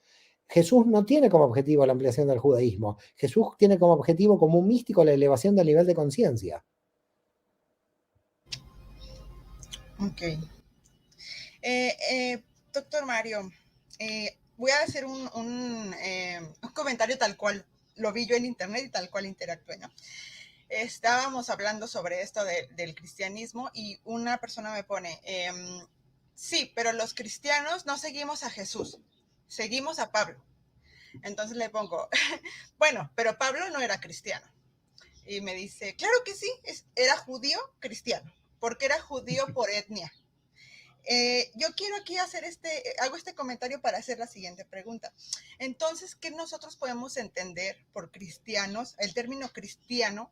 Jesús no tiene como objetivo la ampliación del judaísmo. Jesús tiene como objetivo, como un místico, la elevación del nivel de conciencia. Ok. Doctor Mario, voy a hacer un comentario tal cual lo vi yo en internet y tal cual interactué, ¿no? Estábamos hablando sobre esto del cristianismo y una persona me pone, sí, pero los cristianos no seguimos a Jesús, seguimos a Pablo. Entonces le pongo, bueno, pero Pablo no era cristiano. Y me dice, claro que sí, era judío cristiano, porque era judío por etnia. Yo quiero aquí hago este comentario para hacer la siguiente pregunta. Entonces, ¿qué nosotros podemos entender por cristianos, el término cristiano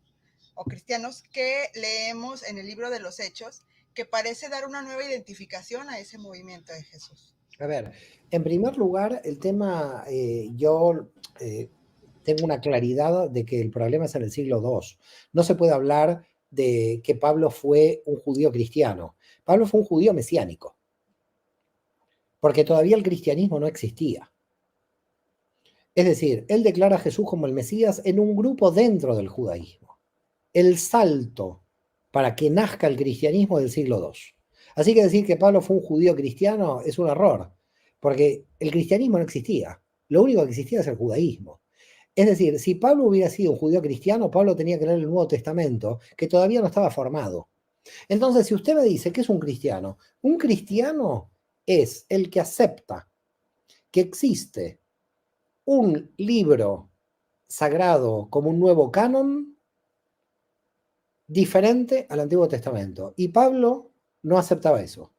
o cristianos que leemos en el libro de los Hechos, que parece dar una nueva identificación a ese movimiento de Jesús? A ver, en primer lugar, el tema, yo tengo una claridad de que el problema es en el siglo II. No se puede hablar de que Pablo fue un judío cristiano. Pablo fue un judío mesiánico, porque todavía el cristianismo no existía. Es decir, él declara a Jesús como el Mesías en un grupo dentro del judaísmo. El salto para que nazca el cristianismo del siglo II. Así que decir que Pablo fue un judío cristiano es un error, porque el cristianismo no existía. Lo único que existía es el judaísmo. Es decir, si Pablo hubiera sido un judío cristiano, Pablo tenía que leer el Nuevo Testamento, que todavía no estaba formado. Entonces, si usted me dice que es un cristiano es el que acepta que existe un libro sagrado como un nuevo canon diferente al Antiguo Testamento. Y Pablo no aceptaba eso.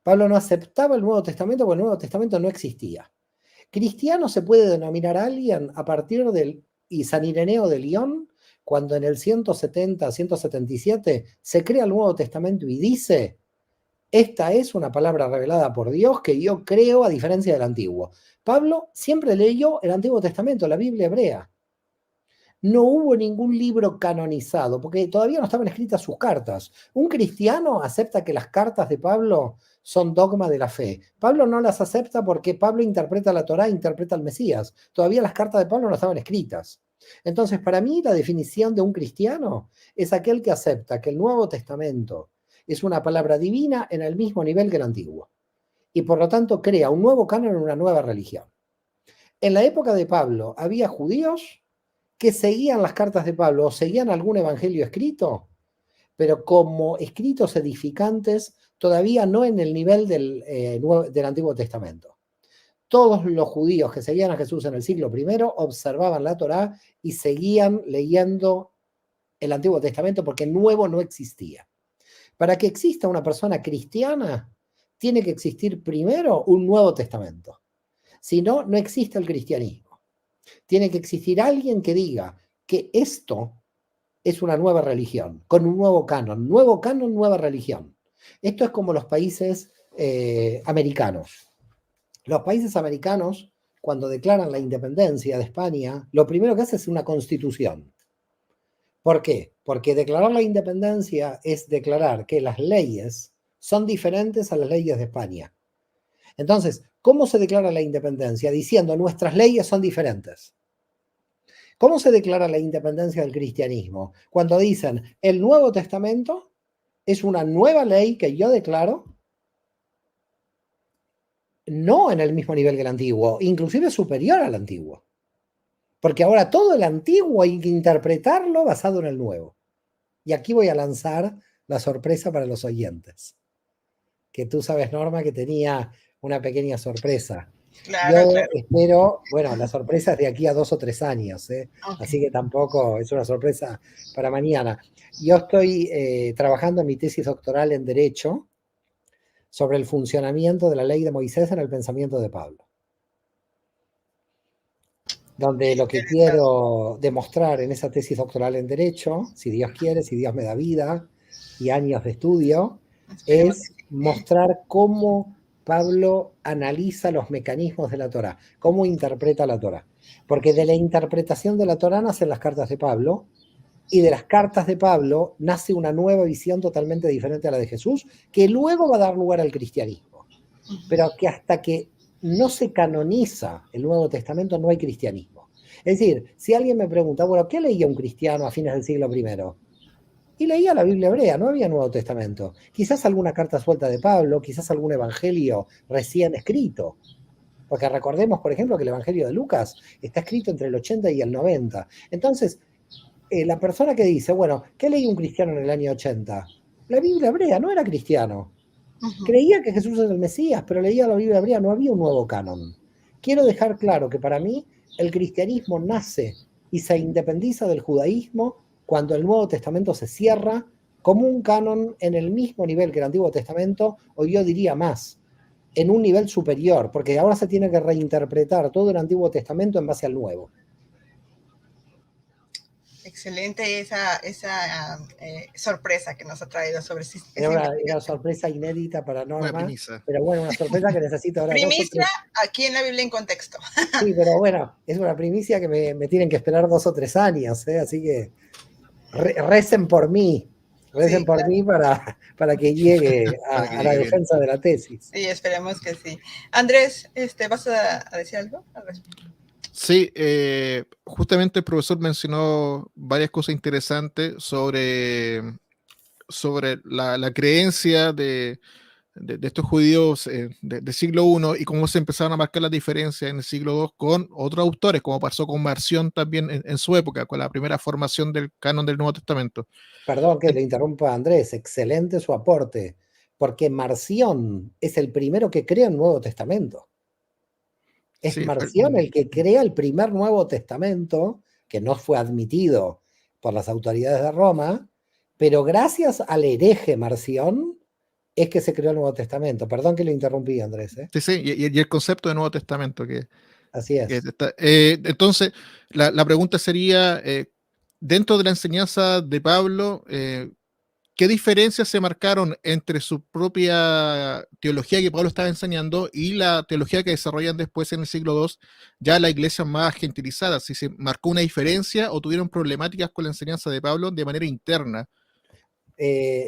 Pablo no aceptaba el Nuevo Testamento porque el Nuevo Testamento no existía. Cristiano se puede denominar a alguien a partir del San Ireneo de León, cuando en el 170, 177 se crea el Nuevo Testamento y dice, esta es una palabra revelada por Dios que yo creo a diferencia del Antiguo. Pablo siempre leyó el Antiguo Testamento, la Biblia hebrea. No hubo ningún libro canonizado, porque todavía no estaban escritas sus cartas. Un cristiano acepta que las cartas de Pablo son dogma de la fe. Pablo no las acepta porque Pablo interpreta la Torá, interpreta al Mesías. Todavía las cartas de Pablo no estaban escritas. Entonces, para mí, la definición de un cristiano es aquel que acepta que el Nuevo Testamento es una palabra divina en el mismo nivel que el Antiguo. Y por lo tanto crea un nuevo canon, una nueva religión. En la época de Pablo había judíos que seguían las cartas de Pablo o seguían algún evangelio escrito, pero como escritos edificantes, todavía no en el nivel del Antiguo Testamento. Todos los judíos que seguían a Jesús en el siglo I observaban la Torá y seguían leyendo el Antiguo Testamento porque el Nuevo no existía. Para que exista una persona cristiana, tiene que existir primero un Nuevo Testamento. Si no, no existe el cristianismo. Tiene que existir alguien que diga que esto es una nueva religión, con un nuevo canon, nueva religión. Esto es como los países americanos. Los países americanos, cuando declaran la independencia de España, lo primero que hacen es una constitución. ¿Por qué? Porque declarar la independencia es declarar que las leyes son diferentes a las leyes de España. Entonces, ¿cómo se declara la independencia? Diciendo, nuestras leyes son diferentes. ¿Cómo se declara la independencia del cristianismo? Cuando dicen, el Nuevo Testamento es una nueva ley que yo declaro, no en el mismo nivel que el Antiguo, inclusive superior al Antiguo. Porque ahora todo el Antiguo hay que interpretarlo basado en el Nuevo. Y aquí voy a lanzar la sorpresa para los oyentes. Que tú sabes, Norma, que tenía una pequeña sorpresa. Claro, Yo espero, bueno, la sorpresa es de aquí a 2 o 3 años, Okay. Así que tampoco es una sorpresa para mañana. Yo estoy trabajando en mi tesis doctoral en Derecho sobre el funcionamiento de la ley de Moisés en el pensamiento de Pablo. Donde lo que quiero demostrar en esa tesis doctoral en Derecho, si Dios quiere, si Dios me da vida y años de estudio, es mostrar cómo Pablo analiza los mecanismos de la Torá, cómo interpreta la Torá. Porque de la interpretación de la Torá nacen las cartas de Pablo, y de las cartas de Pablo nace una nueva visión totalmente diferente a la de Jesús, que luego va a dar lugar al cristianismo. Pero que hasta que no se canoniza el Nuevo Testamento no hay cristianismo. Es decir, si alguien me pregunta, bueno, ¿qué leía un cristiano a fines del siglo I? Y leía la Biblia hebrea, no había Nuevo Testamento. Quizás alguna carta suelta de Pablo, quizás algún evangelio recién escrito. Porque recordemos, por ejemplo, que el evangelio de Lucas está escrito entre el 80 y el 90. Entonces, la persona que dice, bueno, ¿qué leía un cristiano en el año 80? La Biblia hebrea, no era cristiano. Creía que Jesús es el Mesías, pero leía la Biblia hebrea, no había un nuevo canon. Quiero dejar claro que para mí el cristianismo nace y se independiza del judaísmo cuando el Nuevo Testamento se cierra como un canon en el mismo nivel que el Antiguo Testamento, o yo diría más, en un nivel superior, porque ahora se tiene que reinterpretar todo el Antiguo Testamento en base al Nuevo. Excelente esa sorpresa que nos ha traído sobre si Era una sorpresa inédita para Norma, pero bueno, una sorpresa que necesito ahora. Primicia aquí en la Biblia en contexto. Sí, pero bueno, es una primicia que me tienen que esperar 2 o 3 años, así que recen por mí. Recen por mí para que llegue a la defensa de la tesis. Sí, esperemos que sí. Andrés, ¿vas a decir algo al respecto? Sí, justamente el profesor mencionó varias cosas interesantes sobre la creencia de estos judíos de siglo I y cómo se empezaron a marcar las diferencias en el siglo II con otros autores, como pasó con Marción también en su época, con la primera formación del canon del Nuevo Testamento. Perdón que le interrumpa a Andrés, excelente su aporte, porque Marción es el primero que crea el Nuevo Testamento. Es sí, Marción el que crea el primer Nuevo Testamento, que no fue admitido por las autoridades de Roma, pero gracias al hereje Marción es que se creó el Nuevo Testamento. Perdón que lo interrumpí, Andrés. Sí, sí, y el concepto de Nuevo Testamento. Así es. Entonces, la pregunta sería, dentro de la enseñanza de Pablo, ¿qué diferencias se marcaron entre su propia teología que Pablo estaba enseñando y la teología que desarrollan después en el siglo II, ya la iglesia más gentilizada? ¿Si se marcó una diferencia o tuvieron problemáticas con la enseñanza de Pablo de manera interna?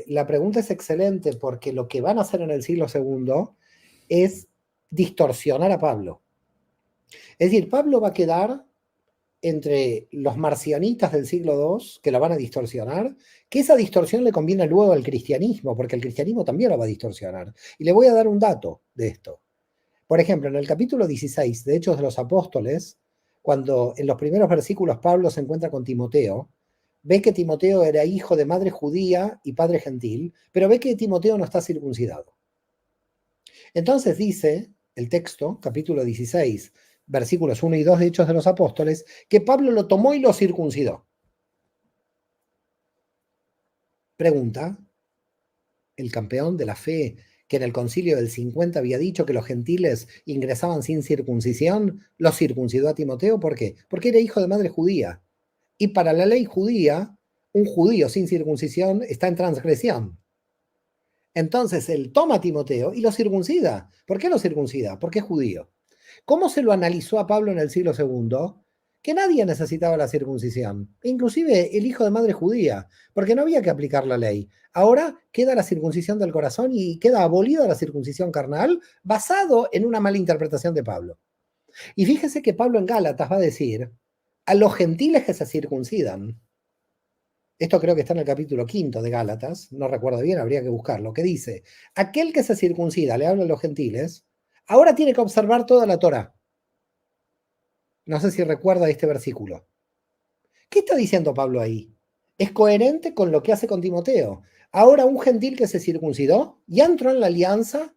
La pregunta es excelente porque lo que van a hacer en el siglo II es distorsionar a Pablo. Es decir, Pablo va a quedar entre los marcionitas del siglo II, que lo van a distorsionar, que esa distorsión le conviene luego al cristianismo, porque el cristianismo también lo va a distorsionar. Y le voy a dar un dato de esto. Por ejemplo, en el capítulo 16 de Hechos de los Apóstoles, cuando en los primeros versículos Pablo se encuentra con Timoteo, ve que Timoteo era hijo de madre judía y padre gentil, pero ve que Timoteo no está circuncidado. Entonces dice el texto, capítulo 16, versículos 1 y 2 de Hechos de los Apóstoles, que Pablo lo tomó y lo circuncidó. Pregunta, el campeón de la fe, que en el concilio del 50 había dicho que los gentiles ingresaban sin circuncisión, lo circuncidó a Timoteo. ¿Por qué? Porque era hijo de madre judía. Y para la ley judía, un judío sin circuncisión está en transgresión. Entonces él toma a Timoteo y lo circuncida. ¿Por qué lo circuncida? Porque es judío. ¿Cómo se lo analizó a Pablo en el siglo II? Que nadie necesitaba la circuncisión, inclusive el hijo de madre judía, porque no había que aplicar la ley. Ahora queda la circuncisión del corazón y queda abolida la circuncisión carnal basado en una mala interpretación de Pablo. Y fíjese que Pablo en Gálatas va a decir, a los gentiles que se circuncidan, esto creo que está en el capítulo 5 de Gálatas, no recuerdo bien, habría que buscarlo, que dice, aquel que se circuncida, le habla a los gentiles, ahora tiene que observar toda la Torá. No sé si recuerda este versículo. ¿Qué está diciendo Pablo ahí? Es coherente con lo que hace con Timoteo. Ahora un gentil que se circuncidó ya entró en la alianza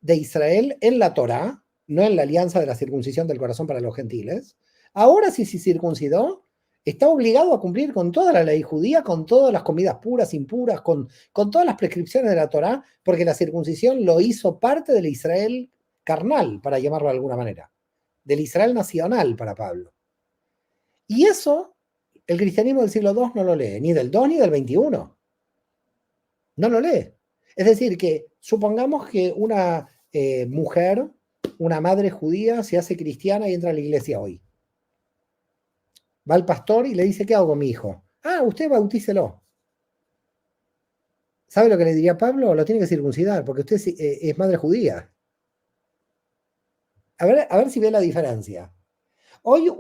de Israel en la Torá, no en la alianza de la circuncisión del corazón para los gentiles. Ahora si se circuncidó, está obligado a cumplir con toda la ley judía, con todas las comidas puras, impuras, con todas las prescripciones de la Torá, porque la circuncisión lo hizo parte del Israel carnal, para llamarlo de alguna manera, del Israel nacional para Pablo. Y eso el cristianismo del siglo II no lo lee, ni del II ni del XXI. No lo lee. Es decir, que supongamos que una mujer, una madre judía, se hace cristiana y entra a la iglesia hoy. Va al pastor y le dice, ¿qué hago con mi hijo? Ah, usted bautícelo. ¿Sabe lo que le diría Pablo? Lo tiene que circuncidar, porque usted es madre judía. A ver si ve la diferencia. Hoy,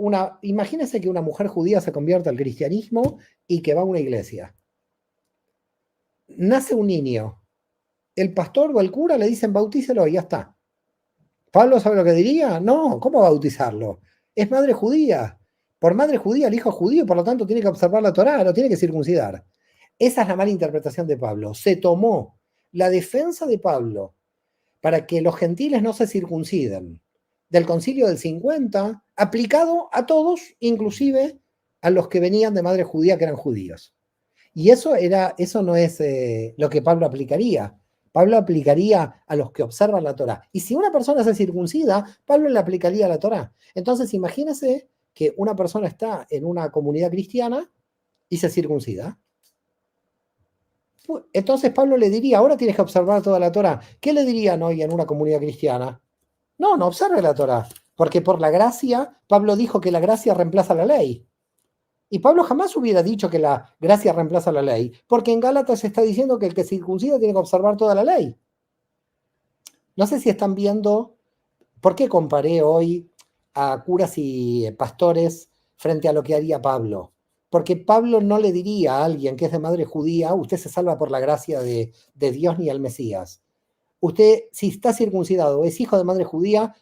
imagínese que una mujer judía se convierta al cristianismo y que va a una iglesia. Nace un niño. El pastor o el cura le dicen bautícelo y ya está. ¿Pablo sabe lo que diría? No, ¿cómo bautizarlo? Es madre judía. Por madre judía, el hijo es judío, por lo tanto tiene que observar la Torá, lo tiene que circuncidar. Esa es la mala interpretación de Pablo. Se tomó la defensa de Pablo para que los gentiles no se circunciden del concilio del 50, aplicado a todos, inclusive a los que venían de madre judía que eran judíos. Y eso no es lo que Pablo aplicaría. Pablo aplicaría a los que observan la Torá. Y si una persona se circuncida, Pablo le aplicaría a la Torá. Entonces imagínese que una persona está en una comunidad cristiana y se circuncida. Entonces Pablo le diría, ahora tienes que observar toda la Torá. ¿Qué le dirían hoy en una comunidad cristiana? No observe la Torá, porque por la gracia, Pablo dijo que la gracia reemplaza la ley. Y Pablo jamás hubiera dicho que la gracia reemplaza la ley, porque en Gálatas se está diciendo que el que circuncida tiene que observar toda la ley. No sé si están viendo, ¿por qué comparé hoy a curas y pastores frente a lo que haría Pablo? Porque Pablo no le diría a alguien que es de madre judía, usted se salva por la gracia de Dios ni al Mesías. Usted, si está circuncidado o es hijo de madre judía,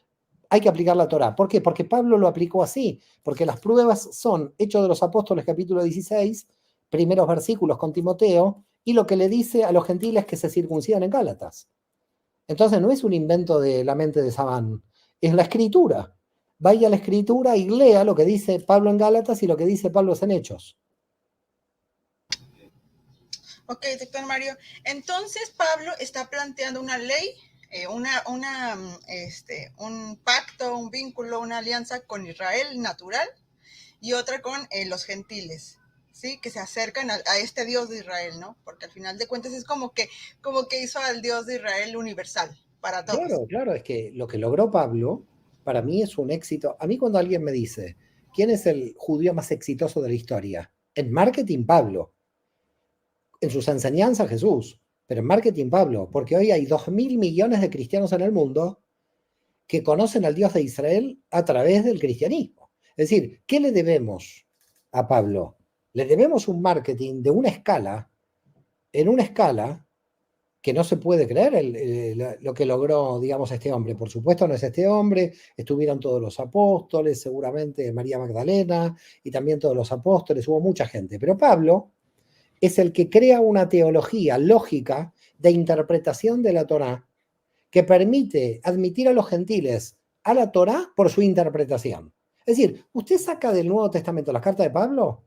hay que aplicar la Torá. ¿Por qué? Porque Pablo lo aplicó así, porque las pruebas son Hechos de los Apóstoles, capítulo 16, primeros versículos con Timoteo, y lo que le dice a los gentiles que se circuncidan en Gálatas. Entonces no es un invento de la mente de Sabán, es la Escritura. Vaya a la Escritura y lea lo que dice Pablo en Gálatas y lo que dice Pablo en Hechos. Ok, doctor Mario. Entonces Pablo está planteando una ley, un pacto, un vínculo, una alianza con Israel natural y otra con los gentiles, ¿sí? Que se acercan a este Dios de Israel, ¿no? Porque al final de cuentas es como que hizo al Dios de Israel universal para todos. Claro, es que lo que logró Pablo, para mí es un éxito. A mí cuando alguien me dice, ¿quién es el judío más exitoso de la historia? En marketing, Pablo. En sus enseñanzas, Jesús. Pero en marketing, Pablo. Porque hoy hay 2.000 millones de cristianos en el mundo que conocen al Dios de Israel a través del cristianismo. Es decir, ¿qué le debemos a Pablo? Le debemos un marketing de una escala, en una escala que no se puede creer lo que logró, digamos, este hombre. Por supuesto no es este hombre, estuvieron todos los apóstoles, seguramente María Magdalena y también todos los apóstoles, hubo mucha gente. Pero Pablo es el que crea una teología lógica de interpretación de la Torá que permite admitir a los gentiles a la Torá por su interpretación. Es decir, usted saca del Nuevo Testamento las cartas de Pablo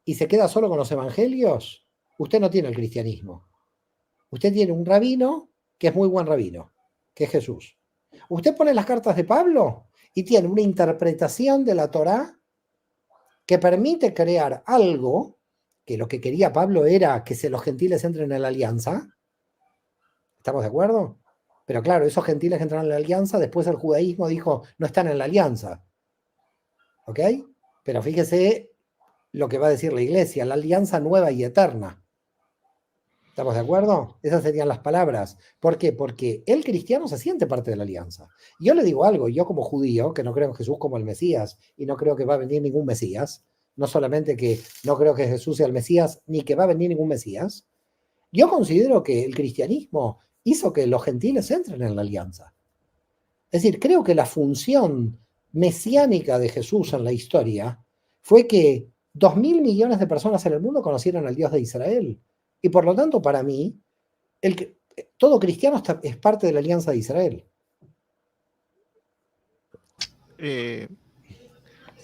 y se queda solo con los evangelios, usted no tiene el cristianismo. Usted tiene un rabino que es muy buen rabino, que es Jesús. Usted pone las cartas de Pablo y tiene una interpretación de la Torá que permite crear algo que lo que quería Pablo era que los gentiles entren en la alianza. ¿Estamos de acuerdo? Pero claro, esos gentiles que entraron en la alianza, después el judaísmo dijo, no están en la alianza. ¿Ok? Pero fíjese lo que va a decir la iglesia, la alianza nueva y eterna. ¿Estamos de acuerdo? Esas serían las palabras. ¿Por qué? Porque el cristiano se siente parte de la alianza. Yo le digo algo, yo como judío, que no creo en Jesús como el Mesías, y no creo que va a venir ningún Mesías, no solamente que no creo que Jesús sea el Mesías, ni que va a venir ningún Mesías, yo considero que el cristianismo hizo que los gentiles entren en la alianza. Es decir, creo que la función mesiánica de Jesús en la historia fue que 2.000 millones de personas en el mundo conocieran al Dios de Israel. Y por lo tanto, para mí, todo cristiano es parte de la alianza de Israel.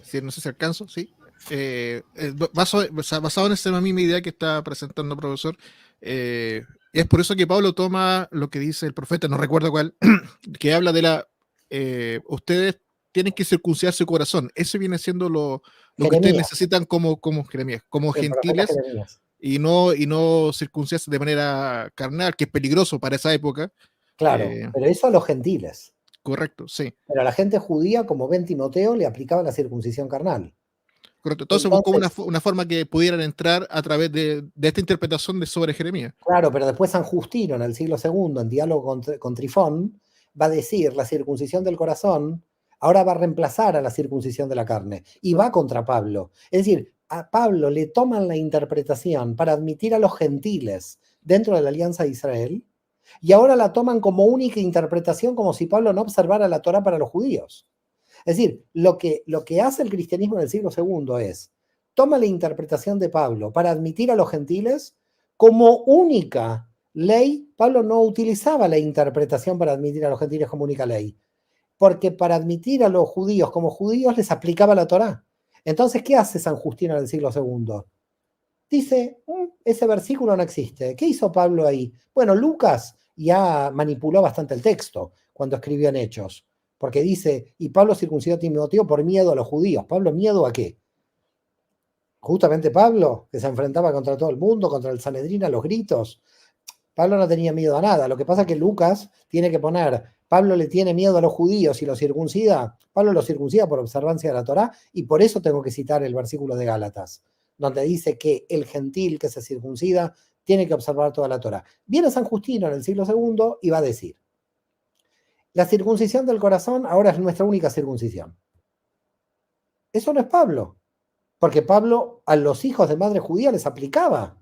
Si no sé si alcanzo, sí. Basado en esa misma idea que está presentando el profesor, es por eso que Pablo toma lo que dice el profeta, no recuerdo cuál, que habla de ustedes tienen que circuncidar su corazón. Eso viene siendo lo que ustedes necesitan como Jeremías, como gentiles, y no circuncidarse de manera carnal, que es peligroso para esa época. Claro, pero eso a los gentiles. Correcto, sí. Pero a la gente judía, como ven Timoteo, le aplicaba la circuncisión carnal. Correcto. Entonces buscó una forma que pudieran entrar a través de esta interpretación sobre Jeremías. Claro, pero después San Justino, en el siglo II, en diálogo con Trifón, va a decir la circuncisión del corazón ahora va a reemplazar a la circuncisión de la carne y va contra Pablo. Es decir, a Pablo le toman la interpretación para admitir a los gentiles dentro de la alianza de Israel y ahora la toman como única interpretación, como si Pablo no observara la Torá para los judíos. Es decir, lo que hace el cristianismo en el siglo II es, toma la interpretación de Pablo para admitir a los gentiles como única ley. Pablo no utilizaba la interpretación para admitir a los gentiles como única ley, porque para admitir a los judíos como judíos les aplicaba la Torá. Entonces, ¿qué hace San Justino en el siglo II? Dice, ese versículo no existe. ¿Qué hizo Pablo ahí? Bueno, Lucas ya manipuló bastante el texto cuando escribió en Hechos, porque dice, y Pablo circuncidó a Timoteo por miedo a los judíos. ¿Pablo miedo a qué? Justamente Pablo, que se enfrentaba contra todo el mundo, contra el Sanedrín a los gritos. Pablo no tenía miedo a nada. Lo que pasa es que Lucas tiene que poner, Pablo le tiene miedo a los judíos y los circuncida. Pablo los circuncida por observancia de la Torá, y por eso tengo que citar el versículo de Gálatas, donde dice que el gentil que se circuncida tiene que observar toda la Torá. Viene San Justino en el siglo II y va a decir, la circuncisión del corazón ahora es nuestra única circuncisión. Eso no es Pablo, porque Pablo a los hijos de madre judía les aplicaba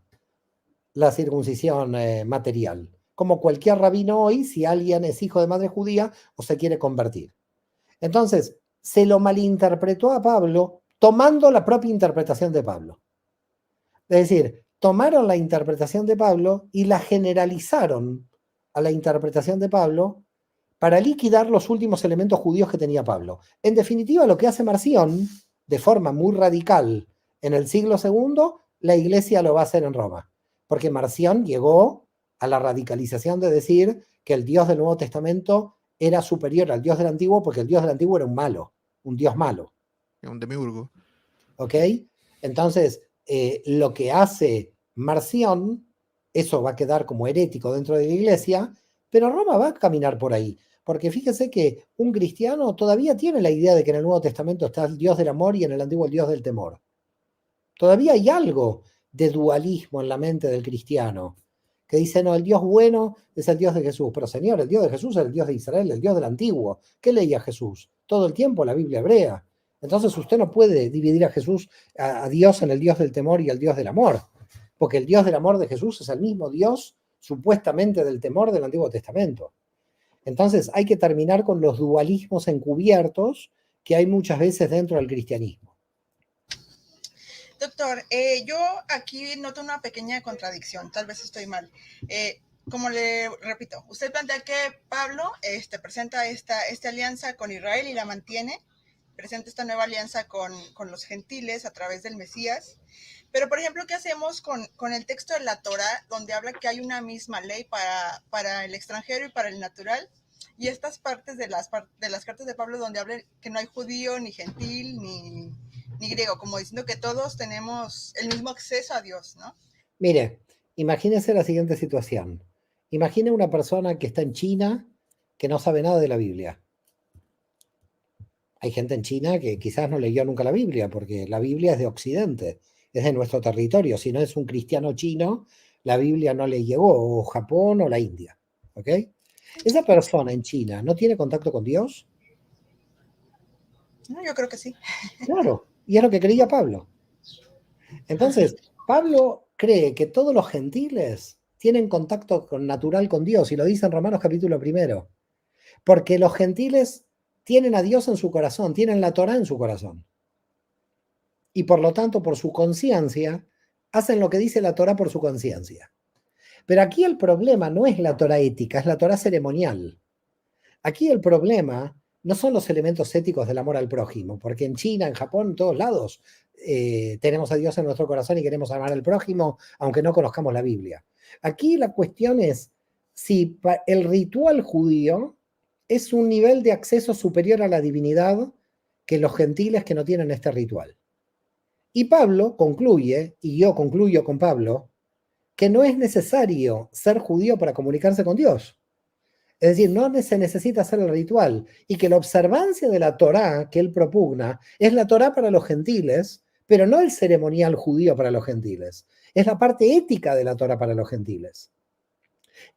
la circuncisión material, como cualquier rabino hoy, si alguien es hijo de madre judía o se quiere convertir. Entonces, se lo malinterpretó a Pablo tomando la propia interpretación de Pablo. Es decir, tomaron la interpretación de Pablo y la generalizaron a la interpretación de Pablo para liquidar los últimos elementos judíos que tenía Pablo. En definitiva, lo que hace Marción, de forma muy radical, en el siglo II, la iglesia lo va a hacer en Roma. Porque Marción llegó a la radicalización de decir que el Dios del Nuevo Testamento era superior al Dios del Antiguo, porque el Dios del Antiguo era un Dios malo. Un demiurgo. ¿Ok? Entonces, lo que hace Marción, eso va a quedar como herético dentro de la iglesia, pero Roma va a caminar por ahí. Porque fíjese que un cristiano todavía tiene la idea de que en el Nuevo Testamento está el Dios del amor y en el Antiguo el Dios del temor. Todavía hay algo de dualismo en la mente del cristiano, que dice, no, el Dios bueno es el Dios de Jesús. Pero Señor, el Dios de Jesús es el Dios de Israel, el Dios del Antiguo. ¿Qué leía Jesús? Todo el tiempo la Biblia hebrea. Entonces usted no puede dividir a Jesús, a Dios, en el Dios del temor y el Dios del amor, porque el Dios del amor de Jesús es el mismo Dios supuestamente del temor del Antiguo Testamento. Entonces hay que terminar con los dualismos encubiertos que hay muchas veces dentro del cristianismo. Doctor, yo aquí noto una pequeña contradicción, tal vez estoy mal. Como le repito, usted plantea que Pablo presenta esta alianza con Israel y la mantiene, presenta esta nueva alianza con los gentiles a través del Mesías. Pero, por ejemplo, ¿qué hacemos con el texto de la Torá, donde habla que hay una misma ley para el extranjero y para el natural? Y estas partes de las cartas de Pablo, donde habla que no hay judío, ni gentil, ni griego, como diciendo que todos tenemos el mismo acceso a Dios, ¿no? Mire, imagínese la siguiente situación. Imagine una persona que está en China que no sabe nada de la Biblia. Hay gente en China que quizás no leyó nunca la Biblia, porque la Biblia es de Occidente, es de nuestro territorio. Si no es un cristiano chino, la Biblia no le llegó, o Japón o la India. ¿Ok? ¿Esa persona en China no tiene contacto con Dios? No, yo creo que sí. Claro, y es lo que creía Pablo. Entonces, Pablo cree que todos los gentiles tienen contacto natural con Dios, y lo dice en Romanos capítulo 1, porque los gentiles tienen a Dios en su corazón, tienen la Torá en su corazón. Y por lo tanto, por su conciencia, hacen lo que dice la Torá por su conciencia. Pero aquí el problema no es la Torá ética, es la Torá ceremonial. Aquí el problema no son los elementos éticos del amor al prójimo, porque en China, en Japón, en todos lados, tenemos a Dios en nuestro corazón y queremos amar al prójimo, aunque no conozcamos la Biblia. Aquí la cuestión es si el ritual judío es un nivel de acceso superior a la divinidad que los gentiles que no tienen este ritual. Y Pablo concluye, y yo concluyo con Pablo, que no es necesario ser judío para comunicarse con Dios. Es decir, no se necesita hacer el ritual, y que la observancia de la Torá que él propugna es la Torá para los gentiles, pero no el ceremonial judío para los gentiles. Es la parte ética de la Torá para los gentiles.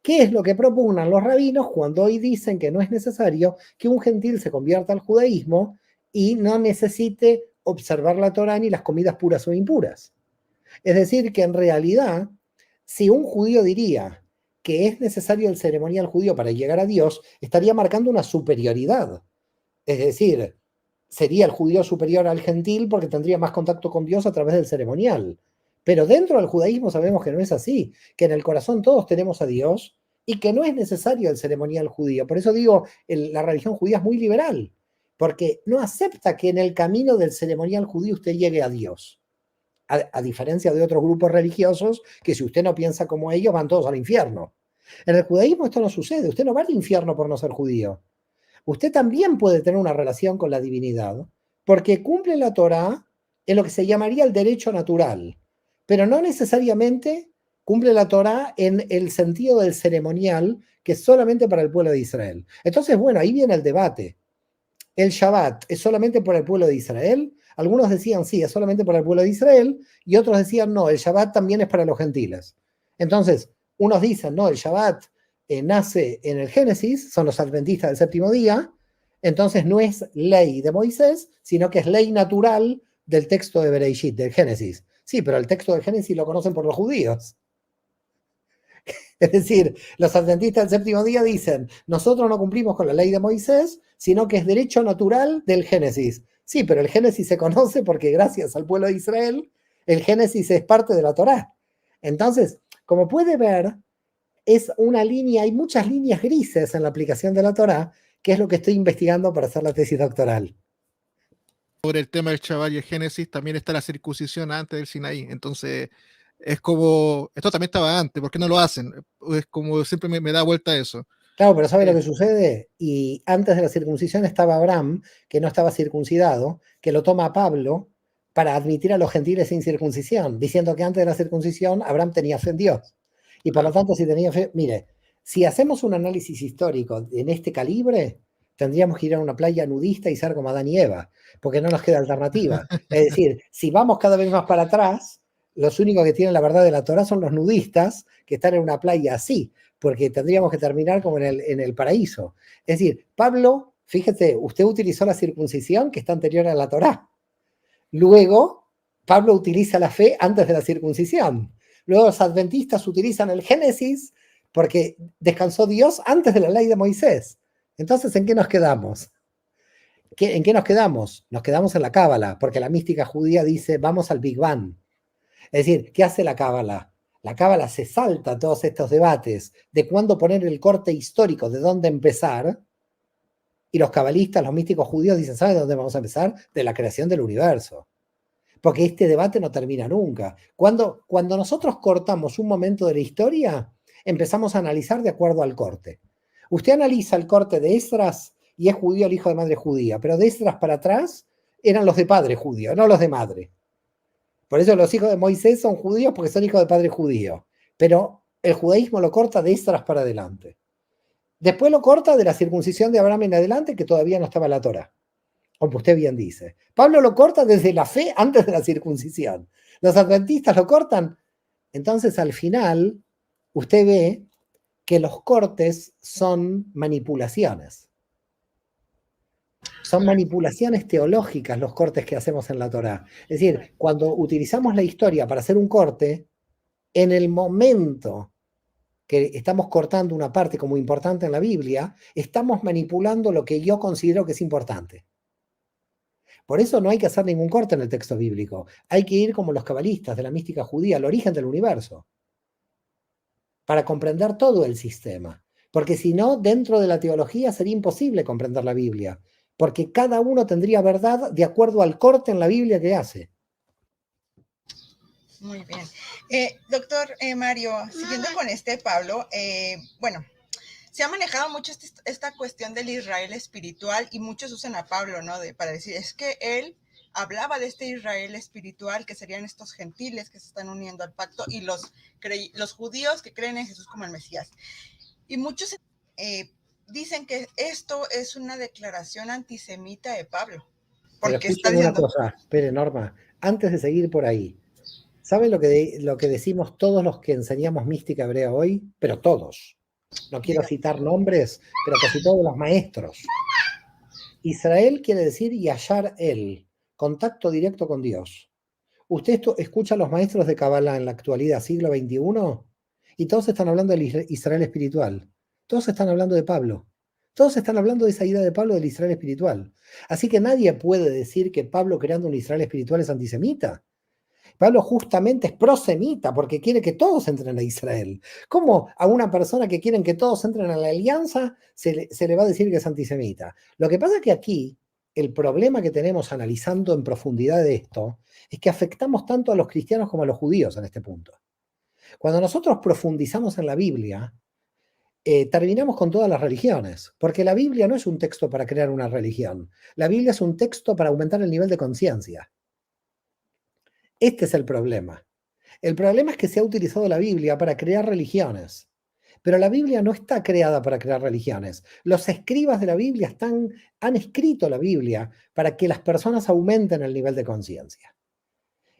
¿Qué es lo que propugnan los rabinos cuando hoy dicen que no es necesario que un gentil se convierta al judaísmo y no necesite observar la Torá ni las comidas puras o impuras? Es decir, que en realidad, si un judío diría que es necesario el ceremonial judío para llegar a Dios, estaría marcando una superioridad. Es decir, sería el judío superior al gentil porque tendría más contacto con Dios a través del ceremonial. Pero dentro del judaísmo sabemos que no es así, que en el corazón todos tenemos a Dios y que no es necesario el ceremonial judío. Por eso digo, la religión judía es muy liberal, porque no acepta que en el camino del ceremonial judío usted llegue a Dios. A diferencia de otros grupos religiosos que si usted no piensa como ellos van todos al infierno. En el judaísmo esto no sucede, usted no va al infierno por no ser judío. Usted también puede tener una relación con la divinidad porque cumple la Torá en lo que se llamaría el derecho natural, pero no necesariamente cumple la Torá en el sentido del ceremonial que es solamente para el pueblo de Israel. Entonces, bueno, ahí viene el debate. ¿El Shabbat es solamente para el pueblo de Israel? Algunos decían sí, es solamente para el pueblo de Israel, y otros decían no, el Shabbat también es para los gentiles. Entonces, unos dicen no, el Shabbat nace en el Génesis, son los adventistas del séptimo día, entonces no es ley de Moisés, sino que es ley natural del texto de Bereshit, del Génesis. Sí, pero el texto del Génesis lo conocen por los judíos. Es decir, los adventistas del séptimo día dicen, nosotros no cumplimos con la ley de Moisés, sino que es derecho natural del Génesis. Sí, pero el Génesis se conoce porque gracias al pueblo de Israel, el Génesis es parte de la Torá. Entonces, como puede ver, es una línea, hay muchas líneas grises en la aplicación de la Torá, que es lo que estoy investigando para hacer la tesis doctoral. Sobre el tema del Shabbat y el Génesis, también está la circuncisión antes del Sinaí. Entonces, es como, esto también estaba antes, ¿por qué no lo hacen? Es como siempre me da vuelta eso. Claro, pero ¿sabe lo que sucede? Y antes de la circuncisión estaba Abraham, que no estaba circuncidado, que lo toma Pablo para admitir a los gentiles sin circuncisión, diciendo que antes de la circuncisión Abraham tenía fe en Dios. Y por lo tanto, si tenía fe, mire, si hacemos un análisis histórico en este calibre, tendríamos que ir a una playa nudista y ser como Adán y Eva, porque no nos queda alternativa. Es decir, si vamos cada vez más para atrás, los únicos que tienen la verdad de la Torá son los nudistas que están en una playa así, porque tendríamos que terminar como en el paraíso. Es decir, Pablo Fíjate, usted utilizó la circuncisión que está anterior a la Torá. Luego, Pablo utiliza la fe antes de la circuncisión. Luego los adventistas utilizan el Génesis porque descansó Dios antes de la ley de Moisés. Entonces, ¿en qué nos quedamos? ¿En qué nos quedamos? Nos quedamos en la Cábala, porque la mística judía dice, vamos al Big Bang. Es decir, ¿qué hace la Cábala? La Cábala se salta todos estos debates de cuándo poner el corte histórico, de dónde empezar, y los cabalistas, los místicos judíos dicen, ¿saben de dónde vamos a empezar? De la creación del universo. Porque este debate no termina nunca. Cuando nosotros cortamos un momento de la historia, empezamos a analizar de acuerdo al corte. Usted analiza el corte de Esdras y es judío el hijo de madre judía, pero de Esdras para atrás eran los de padre judío, no los de madre. Por eso los hijos de Moisés son judíos porque son hijos de padre judío. Pero el judaísmo lo corta de Esdras para adelante. Después lo corta de la circuncisión de Abraham en adelante, que todavía no estaba la Torá, como usted bien dice. Pablo lo corta desde la fe antes de la circuncisión. Los adventistas lo cortan. Entonces, al final, usted ve que los cortes son manipulaciones. Son manipulaciones teológicas los cortes que hacemos en la Torá. Es decir, cuando utilizamos la historia para hacer un corte, en el momento que estamos cortando una parte como importante en la Biblia, estamos manipulando lo que yo considero que es importante. Por eso no hay que hacer ningún corte en el texto bíblico. Hay que ir como los cabalistas de la mística judía, al origen del universo, para comprender todo el sistema. Porque si no, dentro de la teología sería imposible comprender la Biblia, porque cada uno tendría verdad de acuerdo al corte en la Biblia que hace. Muy bien. Doctor Mario, siguiendo con Pablo, bueno, se ha manejado mucho esta cuestión del Israel espiritual y muchos usan a Pablo, ¿no? Para decir, es que él hablaba de este Israel espiritual que serían estos gentiles que se están uniendo al pacto y los judíos que creen en Jesús como el Mesías. Y muchos dicen que esto es una declaración antisemita de Pablo. Porque está diciendo... una cosa, espere, Norma, antes de seguir por ahí, ¿saben lo que decimos todos los que enseñamos mística hebrea hoy? Pero todos. No quiero citar nombres, pero casi todos los maestros. Israel quiere decir Yashar El, contacto directo con Dios. Usted escucha a los maestros de Kabbalah en la actualidad, siglo XXI, y todos están hablando del Israel espiritual. Todos están hablando de Pablo. Todos están hablando de esa idea de Pablo del Israel espiritual. Así que nadie puede decir que Pablo creando un Israel espiritual es antisemita. Pablo justamente es prosemita porque quiere que todos entren a Israel. ¿Cómo a una persona que quieren que todos entren a la alianza se le va a decir que es antisemita? Lo que pasa es que aquí el problema que tenemos analizando en profundidad de esto es que afectamos tanto a los cristianos como a los judíos en este punto. Cuando nosotros profundizamos en la Biblia, terminamos con todas las religiones, porque la Biblia no es un texto para crear una religión. La Biblia es un texto para aumentar el nivel de conciencia. Este es el problema. El problema es que se ha utilizado la Biblia para crear religiones, pero la Biblia no está creada para crear religiones. Los escribas de la Biblia han escrito la Biblia para que las personas aumenten el nivel de conciencia.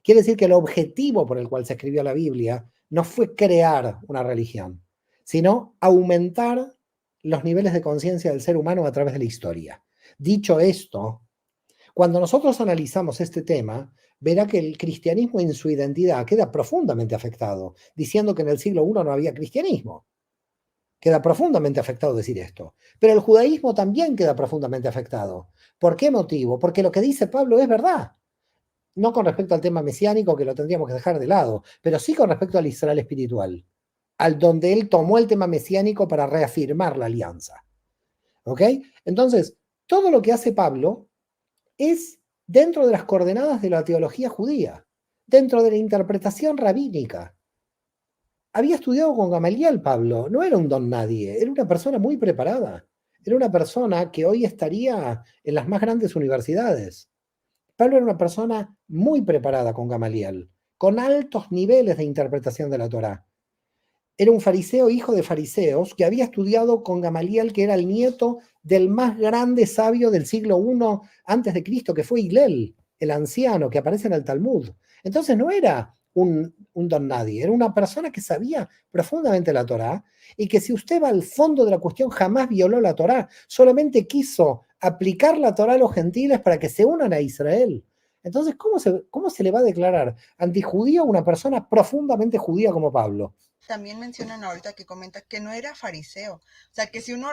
Quiere decir que el objetivo por el cual se escribió la Biblia no fue crear una religión, sino aumentar los niveles de conciencia del ser humano a través de la historia. Dicho esto, cuando nosotros analizamos este tema, verá que el cristianismo en su identidad queda profundamente afectado, diciendo que en el siglo I no había cristianismo. Queda profundamente afectado decir esto. Pero el judaísmo también queda profundamente afectado. ¿Por qué motivo? Porque lo que dice Pablo es verdad. No con respecto al tema mesiánico, que lo tendríamos que dejar de lado, pero sí con respecto al Israel espiritual, al donde él tomó el tema mesiánico para reafirmar la alianza. ¿Ok? Entonces, todo lo que hace Pablo es dentro de las coordenadas de la teología judía, dentro de la interpretación rabínica. Había estudiado con Gamaliel Pablo, no era un don nadie, era una persona muy preparada, era una persona que hoy estaría en las más grandes universidades. Pablo era una persona muy preparada con Gamaliel, con altos niveles de interpretación de la Torá. Era un fariseo, hijo de fariseos, que había estudiado con Gamaliel, que era el nieto del más grande sabio del siglo I antes de Cristo, que fue Hillel, el anciano, que aparece en el Talmud. Entonces no era un don nadie, era una persona que sabía profundamente la Torá y que si usted va al fondo de la cuestión jamás violó la Torá, solamente quiso aplicar la Torá a los gentiles para que se unan a Israel. Entonces, ¿cómo se le va a declarar antijudío a una persona profundamente judía como Pablo? También mencionan ahorita que comenta que no era fariseo. O sea, que si uno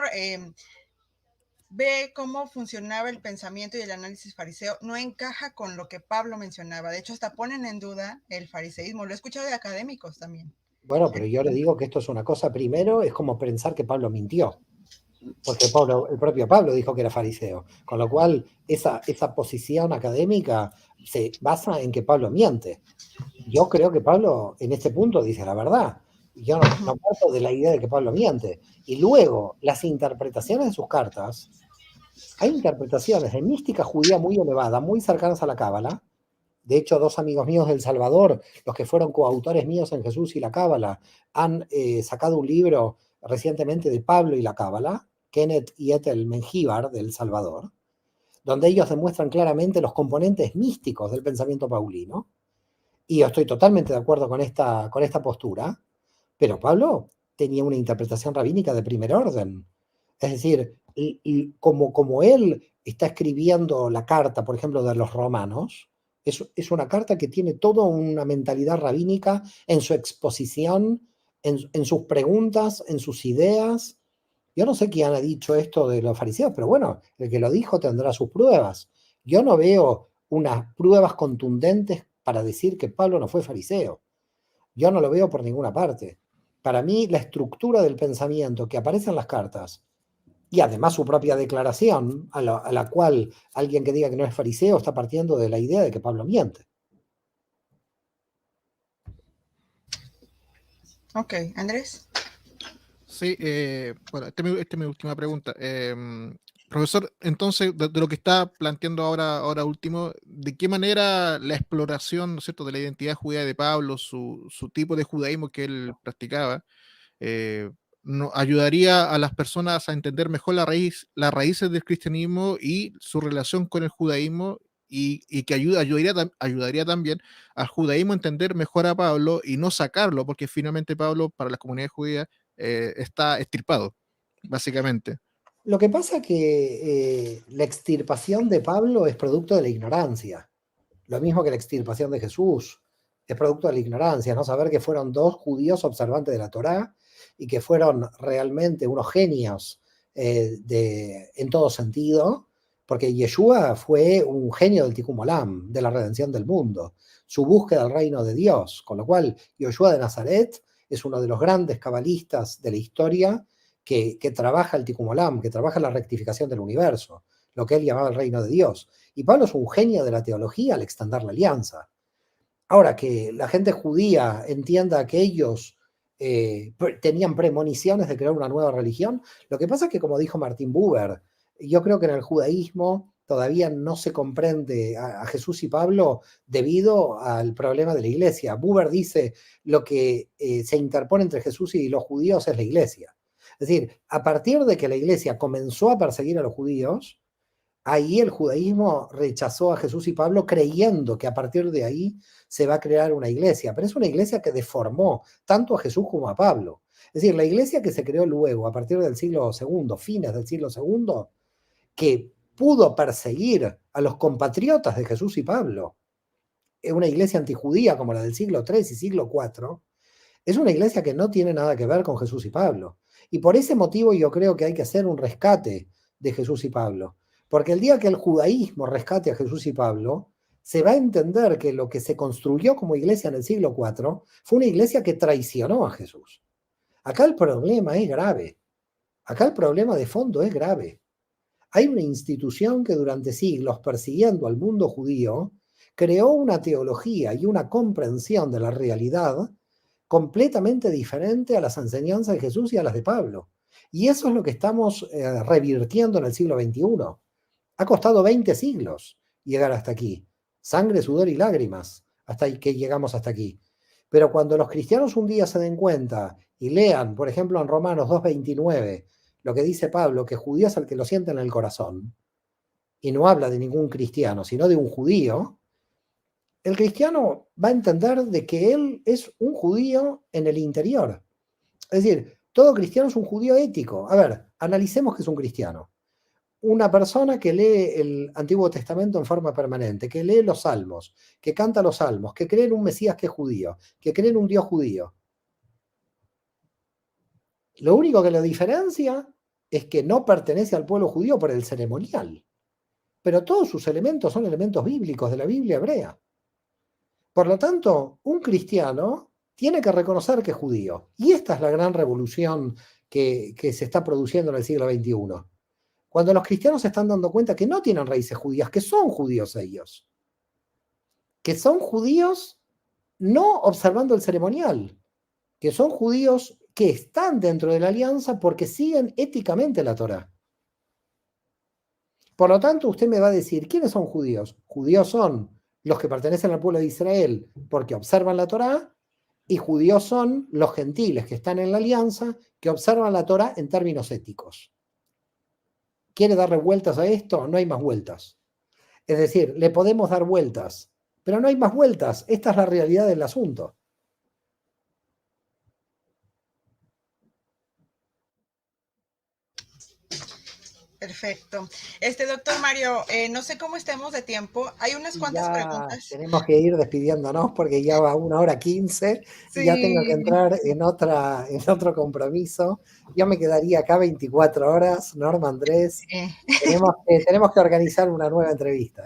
ve cómo funcionaba el pensamiento y el análisis fariseo, no encaja con lo que Pablo mencionaba. De hecho, hasta ponen en duda el fariseísmo. Lo he escuchado de académicos también. Bueno, pero yo le digo que esto es una cosa, primero, es como pensar que Pablo mintió, porque el propio Pablo dijo que era fariseo, con lo cual esa posición académica se basa en que Pablo miente. Yo creo que Pablo en este punto dice la verdad. Yo no parto de la idea de que Pablo miente. Y luego, las interpretaciones de sus cartas, hay interpretaciones de mística judía muy elevada, muy cercanas a la Cábala. De hecho, dos amigos míos del Salvador, los que fueron coautores míos en Jesús y la Cábala, han sacado un libro recientemente de Pablo y la Cábala, Kenneth y Ethel Mengíbar del Salvador, donde ellos demuestran claramente los componentes místicos del pensamiento paulino. Y yo estoy totalmente de acuerdo con esta postura, pero Pablo tenía una interpretación rabínica de primer orden. Es decir, como él está escribiendo la carta, por ejemplo, de los romanos, es una carta que tiene toda una mentalidad rabínica en su exposición, en sus preguntas, en sus ideas. Yo no sé quién ha dicho esto de los fariseos, pero bueno, el que lo dijo tendrá sus pruebas. Yo no veo unas pruebas contundentes para decir que Pablo no fue fariseo. Yo no lo veo por ninguna parte. Para mí, la estructura del pensamiento que aparece en las cartas y además su propia declaración, a la cual alguien que diga que no es fariseo está partiendo de la idea de que Pablo miente. Ok, Andrés. Sí, bueno, esta es mi última pregunta. Profesor, entonces, de lo que está planteando ahora último, ¿de qué manera la exploración, ¿no es cierto?, de la identidad judía de Pablo, su tipo de judaísmo que él practicaba, ayudaría a las personas a entender mejor las raíces del cristianismo y su relación con el judaísmo, y que ayudaría también al judaísmo a entender mejor a Pablo y no sacarlo, porque finalmente Pablo para las comunidades judías está extirpado, básicamente. Lo que pasa es que la extirpación de Pablo es producto de la ignorancia. Lo mismo que la extirpación de Jesús es producto de la ignorancia, no saber que fueron dos judíos observantes de la Torá y que fueron realmente unos genios en todo sentido, porque Yeshua fue un genio del Tikkun Olam, de la redención del mundo, su búsqueda del reino de Dios, con lo cual Yeshua de Nazaret es uno de los grandes cabalistas de la historia que trabaja el Tikkun Olam, que trabaja la rectificación del universo, lo que él llamaba el reino de Dios. Y Pablo es un genio de la teología al extender la alianza. Ahora, que la gente judía entienda que ellos tenían premoniciones de crear una nueva religión, lo que pasa es que, como dijo Martin Buber, yo creo que en el judaísmo todavía no se comprende a Jesús y Pablo debido al problema de la iglesia. Buber dice lo que se interpone entre Jesús y los judíos es la iglesia. Es decir, a partir de que la iglesia comenzó a perseguir a los judíos, ahí el judaísmo rechazó a Jesús y Pablo creyendo que a partir de ahí se va a crear una iglesia, pero es una iglesia que deformó tanto a Jesús como a Pablo. Es decir, la iglesia que se creó luego, a partir del siglo II, fines del siglo II, que pudo perseguir a los compatriotas de Jesús y Pablo, una iglesia antijudía como la del siglo III y siglo IV, es una iglesia que no tiene nada que ver con Jesús y Pablo. Y por ese motivo yo creo que hay que hacer un rescate de Jesús y Pablo. Porque el día que el judaísmo rescate a Jesús y Pablo, se va a entender que lo que se construyó como iglesia en el siglo IV fue una iglesia que traicionó a Jesús. Acá el problema es grave. Acá el problema de fondo es grave. Hay una institución que durante siglos, persiguiendo al mundo judío, creó una teología y una comprensión de la realidad completamente diferente a las enseñanzas de Jesús y a las de Pablo. Y eso es lo que estamos revirtiendo en el siglo XXI. Ha costado 20 siglos llegar hasta aquí. Sangre, sudor y lágrimas hasta que llegamos hasta aquí. Pero cuando los cristianos un día se den cuenta y lean, por ejemplo, en Romanos 2:29, lo que dice Pablo, que judío es el que lo siente en el corazón, y no habla de ningún cristiano, sino de un judío, el cristiano va a entender de que él es un judío en el interior. Es decir, todo cristiano es un judío ético. A ver, analicemos qué es un cristiano. una persona que lee el Antiguo Testamento en forma permanente, que lee los salmos, que canta los salmos, que cree en un Mesías que es judío, que cree en un Dios judío. Lo único que lo diferencia es que no pertenece al pueblo judío por el ceremonial, pero todos sus elementos son elementos bíblicos de la Biblia hebrea. Por lo tanto, un cristiano tiene que reconocer que es judío. Y esta es la gran revolución que se está produciendo en el siglo XXI. Cuando los cristianos se están dando cuenta que no tienen raíces judías, que son judíos ellos, que son judíos no observando el ceremonial, que son judíos que están dentro de la alianza porque siguen éticamente la Torá. Por lo tanto, usted me va a decir, ¿quiénes son judíos? Judíos son los que pertenecen al pueblo de Israel porque observan la Torá, y judíos son los gentiles que están en la alianza que observan la Torá en términos éticos. ¿Quiere darle vueltas a esto? No hay más vueltas. Es decir, le podemos dar vueltas, pero no hay más vueltas. Esta es la realidad del asunto. Perfecto. Doctor Mario, no sé cómo estemos de tiempo. Hay unas cuantas preguntas. Tenemos que ir despidiéndonos porque ya va 1:15 Sí. y ya tengo que entrar en otro compromiso. Yo me quedaría acá 24 horas, Norma, Andrés. Tenemos que organizar una nueva entrevista.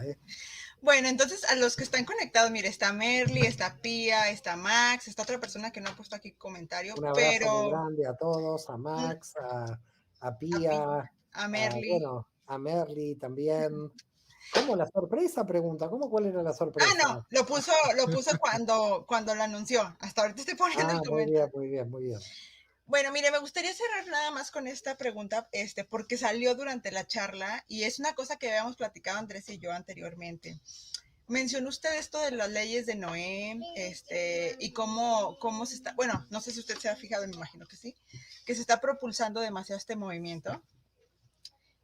Bueno, entonces a los que están conectados, mire, está Merly, está Pía, está Max, está otra persona que no ha puesto aquí comentario. Un abrazo muy grande a todos, a Max, a Pía. A Merly. Bueno, a Merly también. ¿Cómo la sorpresa? Pregunta. ¿Cuál era la sorpresa? No, lo puso cuando lo anunció. Hasta ahorita estoy poniendo el comentario. Muy bien. Bueno, mire, me gustaría cerrar nada más con esta pregunta, porque salió durante la charla y es una cosa que habíamos platicado Andrés y yo anteriormente. Mencionó usted esto de las leyes de Noé, y cómo se está, bueno, no sé si usted se ha fijado, me imagino que sí, que se está propulsando demasiado este movimiento.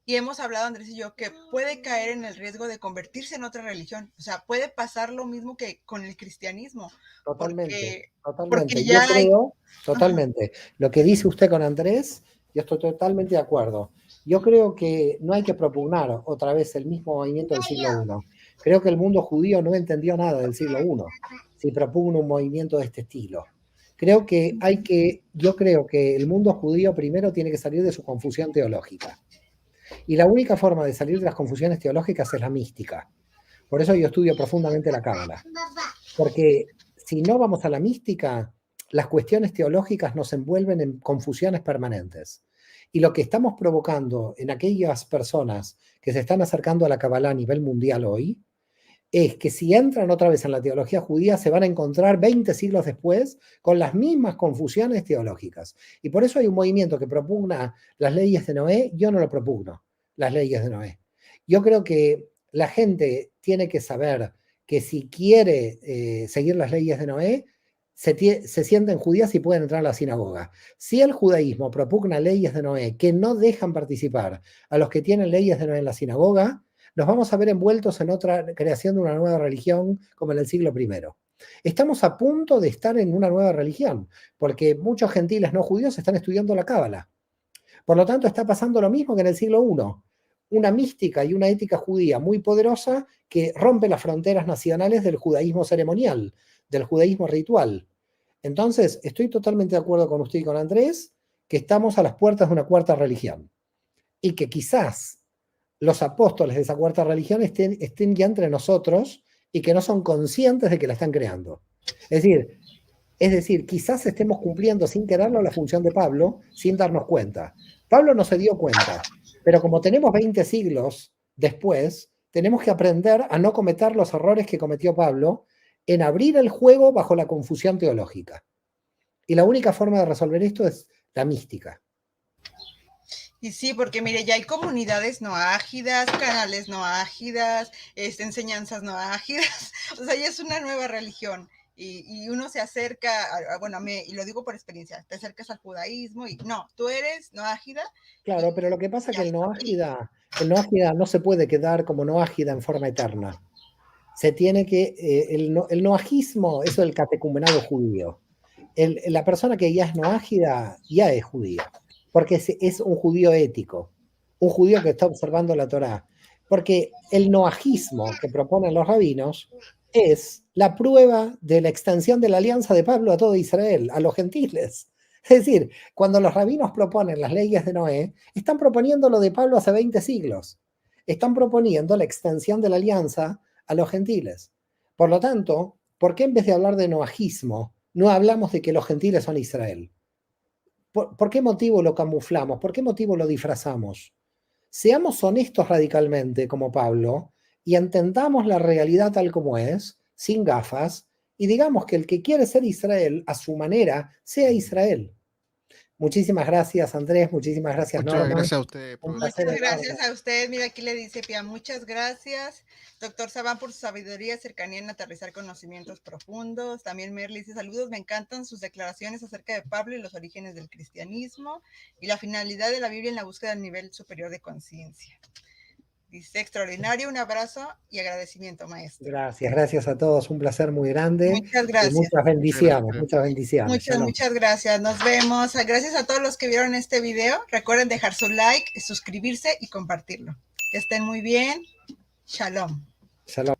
Y hemos hablado, Andrés y yo, que puede caer en el riesgo de convertirse en otra religión. O sea, puede pasar lo mismo que con el cristianismo. Totalmente. Porque yo creo, totalmente. Lo que dice usted con Andrés, yo estoy totalmente de acuerdo. Yo creo que no hay que propugnar otra vez el mismo movimiento del siglo I. Creo que el mundo judío no entendió nada del siglo I si propugna un movimiento de este estilo. Yo creo que el mundo judío primero tiene que salir de su confusión teológica. Y la única forma de salir de las confusiones teológicas es la mística. Por eso yo estudio profundamente la Cábala. Porque si no vamos a la mística, las cuestiones teológicas nos envuelven en confusiones permanentes. Y lo que estamos provocando en aquellas personas que se están acercando a la Cábala a nivel mundial hoy, es que si entran otra vez en la teología judía, se van a encontrar 20 siglos después con las mismas confusiones teológicas. Y por eso hay un movimiento que propugna las leyes de Noé. Yo no lo propugno, las leyes de Noé. Yo creo que la gente tiene que saber que si quiere seguir las leyes de Noé, se sienten judías y pueden entrar a la sinagoga. Si el judaísmo propugna leyes de Noé que no dejan participar a los que tienen leyes de Noé en la sinagoga, nos vamos a ver envueltos en otra creación de una nueva religión como en el siglo I. Estamos a punto de estar en una nueva religión, porque muchos gentiles no judíos están estudiando la Cábala. Por lo tanto, está pasando lo mismo que en el siglo I. Una mística y una ética judía muy poderosa que rompe las fronteras nacionales del judaísmo ceremonial, del judaísmo ritual. Entonces, estoy totalmente de acuerdo con usted y con Andrés, que estamos a las puertas de una cuarta religión. Y que quizás los apóstoles de esa cuarta religión estén ya entre nosotros y que no son conscientes de que la están creando. Es decir, quizás estemos cumpliendo sin quererlo la función de Pablo sin darnos cuenta. Pablo no se dio cuenta, pero como tenemos 20 siglos después, tenemos que aprender a no cometer los errores que cometió Pablo en abrir el juego bajo la confusión teológica. Y la única forma de resolver esto es la mística. Y sí, porque mire, ya hay comunidades no ágidas, canales no ágidas, enseñanzas no ágidas, o sea, ya es una nueva religión. Y uno se acerca, y lo digo por experiencia, te acercas al judaísmo y no, tú eres no ágida. Claro, pero lo que pasa es que el no ágida no se puede quedar como no ágida en forma eterna. Se tiene que, el noajismo es el catecumenado judío. La persona que ya es no ágida ya es judía, porque es un judío ético. un judío que está observando la Torá. Porque el noajismo que proponen los rabinos es la prueba de la extensión de la alianza de Pablo a todo Israel, a los gentiles. Es decir, cuando los rabinos proponen las leyes de Noé, están proponiendo lo de Pablo hace 20 siglos. Están proponiendo la extensión de la alianza a los gentiles. Por lo tanto, ¿por qué en vez de hablar de noajismo, no hablamos de que los gentiles son Israel? ¿Por qué motivo lo camuflamos? ¿Por qué motivo lo disfrazamos? Seamos honestos radicalmente como Pablo y entendamos la realidad tal como es, sin gafas, y digamos que el que quiere ser Israel a su manera, sea Israel. Muchísimas gracias, Andrés. Muchísimas gracias, Muchas Norma. gracias a usted, Un profesor. placer Muchas enorme. gracias a usted. Mira, aquí le dice Pia, muchas gracias. Doctor Sabán por su sabiduría, cercanía en aterrizar conocimientos profundos. También Merly dice, saludos, me encantan sus declaraciones acerca de Pablo y los orígenes del cristianismo y la finalidad de la Biblia en la búsqueda del nivel superior de conciencia. Dice, extraordinario, un abrazo y agradecimiento, maestro. Gracias, gracias a todos. Un placer muy grande. Muchas Y gracias. muchas bendiciones, gracias. muchas bendiciones. Shalom. Muchas gracias. Nos vemos. Gracias a todos los que vieron este video. Recuerden dejar su like, suscribirse y compartirlo. Que estén muy bien. Shalom. Shalom.